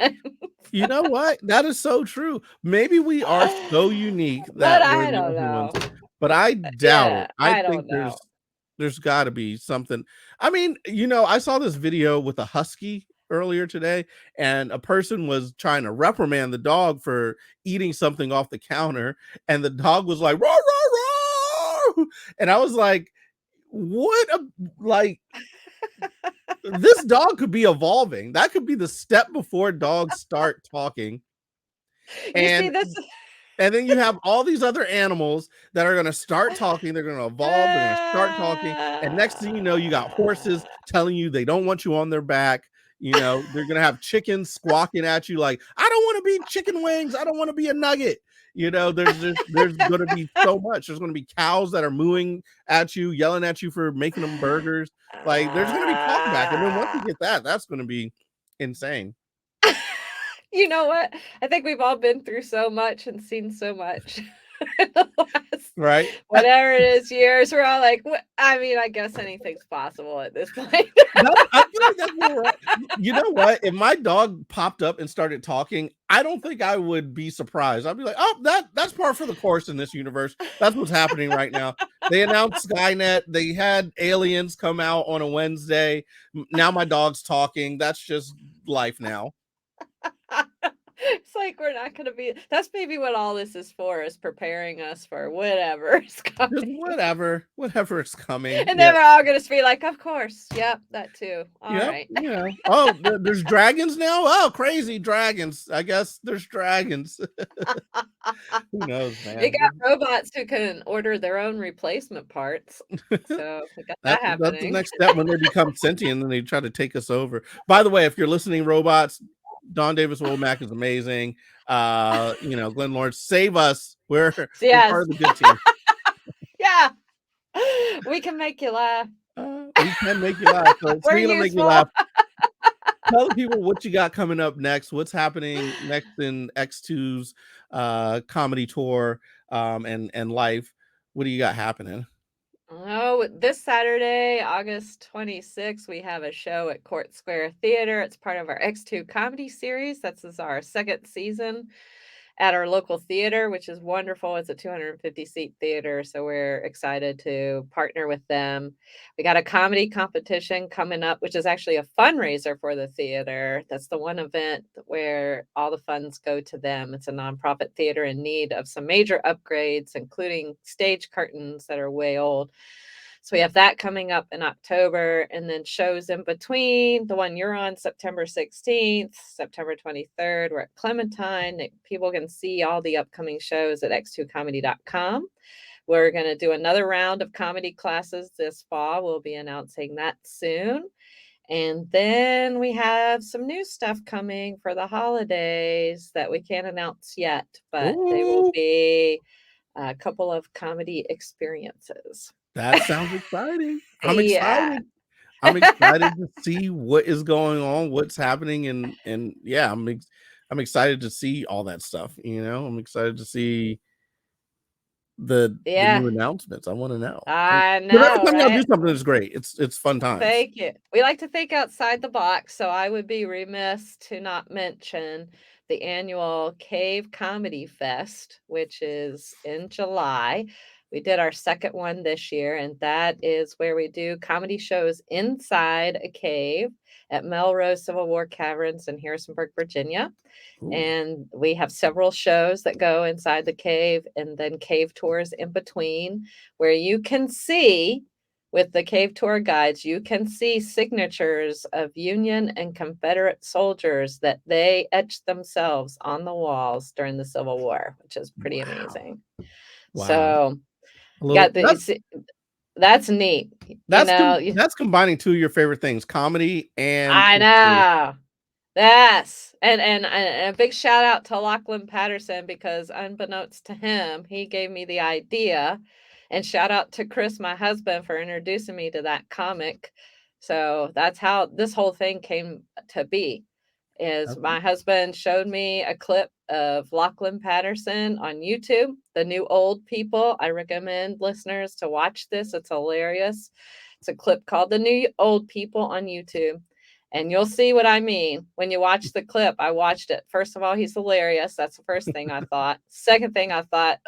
You know what? That is so true. Maybe we are so unique But that we're I not don't know. humans, but I doubt Yeah, it. I I think don't know. there's got to be something. I mean, I saw this video with a husky earlier today, and a person was trying to reprimand the dog for eating something off the counter, and the dog was like, "Roar, roar, roar!" And I was like, "What? Like this dog could be evolving. That could be the step before dogs start talking." You see And this? And then you have all these other animals that are gonna start talking, they're gonna evolve, they're gonna start talking, and next thing you know, you got horses telling you they don't want you on their back, they're gonna have chickens squawking at you like, "I don't wanna be chicken wings, I don't wanna be a nugget." There's gonna be so much. There's gonna be cows that are mooing at you, yelling at you for making them burgers. Like, there's gonna be talk back, and then once you get that, that's gonna be insane. You know what? I think we've all been through so much and seen so much in the last Right. Whatever it is, years, we're all like, I mean, I guess anything's possible at this point. I feel like that's where we're at. You know what? If my dog popped up and started talking, I don't think I would be surprised. I'd be like, oh, that's par for the course in this universe. That's what's happening right now. They announced Skynet. They had aliens come out on a Wednesday. Now my dog's talking. That's just life now. It's like we're not going to be. That's maybe what all this is for, is preparing us for whatever is coming. Just whatever is coming. And then we're all going to be like, of course. Yep, that too. All right. Yeah. Oh, there's dragons now? Oh, crazy dragons. I guess there's dragons. Who knows, man? You got robots who can order their own replacement parts. So we got that happening. That's the next step when they become sentient and they try to take us over. By the way, if you're listening, robots, Don Davis Womack is amazing. GlennLawrence, save us. We're part of the good team. Yeah. We can make you laugh. We can make you laugh. So speaking of making you laugh, tell people what you got coming up next. What's happening next in X2's comedy tour and life. What do you got happening? Oh, this Saturday, August 26th, we have a show at Court Square Theater. It's part of our X2 comedy series. This is our second season at our local theater, which is wonderful. It's a 250-seat theater, so we're excited to partner with them. We got a comedy competition coming up, which is actually a fundraiser for the theater. That's the one event where all the funds go to them. It's a nonprofit theater in need of some major upgrades, including stage curtains that are way old. So we have that coming up in October, and then shows in between. The one you're on, September 16th, September 23rd, we're at Clementine. People can see all the upcoming shows at x2comedy.com. We're going to do another round of comedy classes this fall. We'll be announcing that soon. And then we have some new stuff coming for the holidays that we can't announce yet, but they will be a couple of comedy experiences. That sounds exciting. I'm excited. I'm excited to see what is going on, what's happening, and yeah, I'm excited to see all that stuff. I'm excited to see the new announcements. I want to know. I know. Every time y'all do something that's great. It's fun times. Thank you. We like to think outside the box, so I would be remiss to not mention the annual Cave Comedy Fest, which is in July. We did our second one this year, and that is where we do comedy shows inside a cave at Melrose Civil War Caverns in Harrisonburg, Virginia. Ooh. And we have several shows that go inside the cave, and then cave tours in between, where you can see, with the cave tour guides, you can see signatures of Union and Confederate soldiers that they etched themselves on the walls during the Civil War, which is pretty amazing. Wow. So that's neat. That's combining two of your favorite things, comedy and I know. Yes. And a big shout out to Lachlan Patterson, because unbeknownst to him, he gave me the idea. And shout out to Chris, my husband, for introducing me to that comic. So that's how this whole thing came to be. My husband showed me a clip of Lachlan Patterson on YouTube, The New Old People. I recommend listeners to watch this. It's hilarious. It's a clip called The New Old People on YouTube. And you'll see what I mean when you watch the clip. I watched it. First of all, he's hilarious. That's the first thing I thought. Second thing I thought,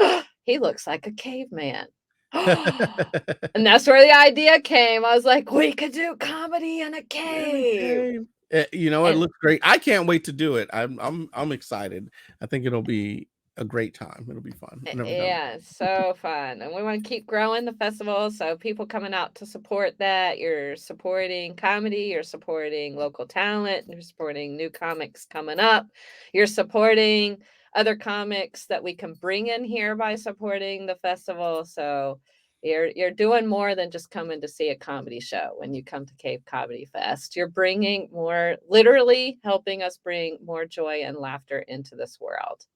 he looks like a caveman. And that's where the idea came. I was like, we could do comedy in a cave. It looks great. I can't wait to do it. I'm excited. I think it'll be a great time. It'll be fun. Yeah, so fun. And we want to keep growing the festival. So people coming out to support that. You're supporting comedy. You're supporting local talent. You're supporting new comics coming up. You're supporting other comics that we can bring in here by supporting the festival. So you're doing more than just coming to see a comedy show when you come to Cave Comedy Fest. You're bringing more, literally helping us bring more joy and laughter into this world,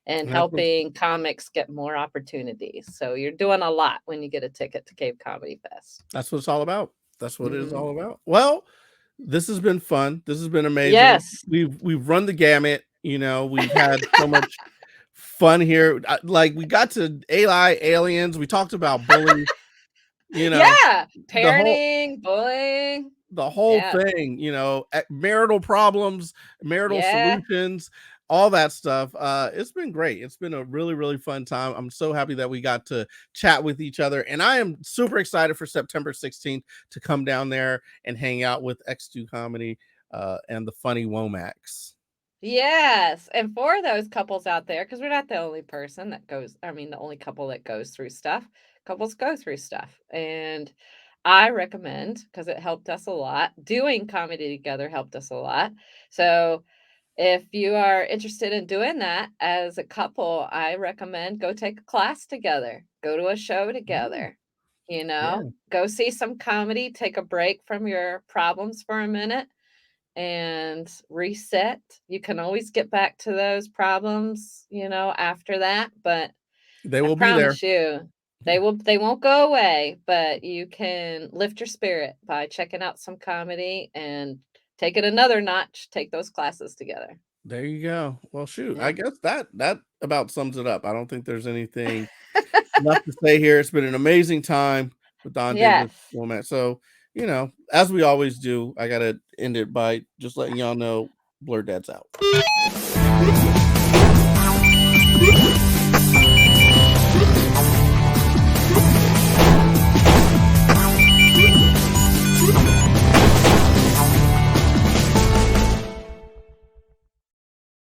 and helping comics get more opportunities. So you're doing a lot when you get a ticket to Cave Comedy Fest. That's what it's all about. That's what it is all about. Well, this has been fun. This has been amazing. Yes. We've run the gamut. We've had so much fun here. Like we got to AI aliens. We talked about bullying. You know, Yeah, the whole parenting, bullying. Yeah. thing. Marital problems, marital Yeah. solutions, all that stuff. It's been great. It's been a really, really fun time. I'm so happy that we got to chat with each other, and I am super excited for September 16th to come down there and hang out with X2 Comedy and the funny Womacks. Yes, and for those couples out there, because we're not the only person that goes, I mean, the only couple that goes through stuff. Couples go through stuff, and I recommend, because it helped us a lot, doing comedy together helped us a lot. So if you are interested in doing that as a couple, I recommend go take a class together, go to a show Mm, together, yeah, go see some comedy, take a break from your problems for a minute and reset. You can always get back to those problems, after that, but they I will be there. promise you they won't go away, but you can lift your spirit by checking out some comedy and take it another notch, take those classes together. There you go. Well, shoot, I Yeah. guess that about sums it up. I don't think there's anything left to say here. It's been an amazing time with Don Davis Yes. Womack. So, as we always do, I gotta end it by just letting y'all know Blerd Dad's out.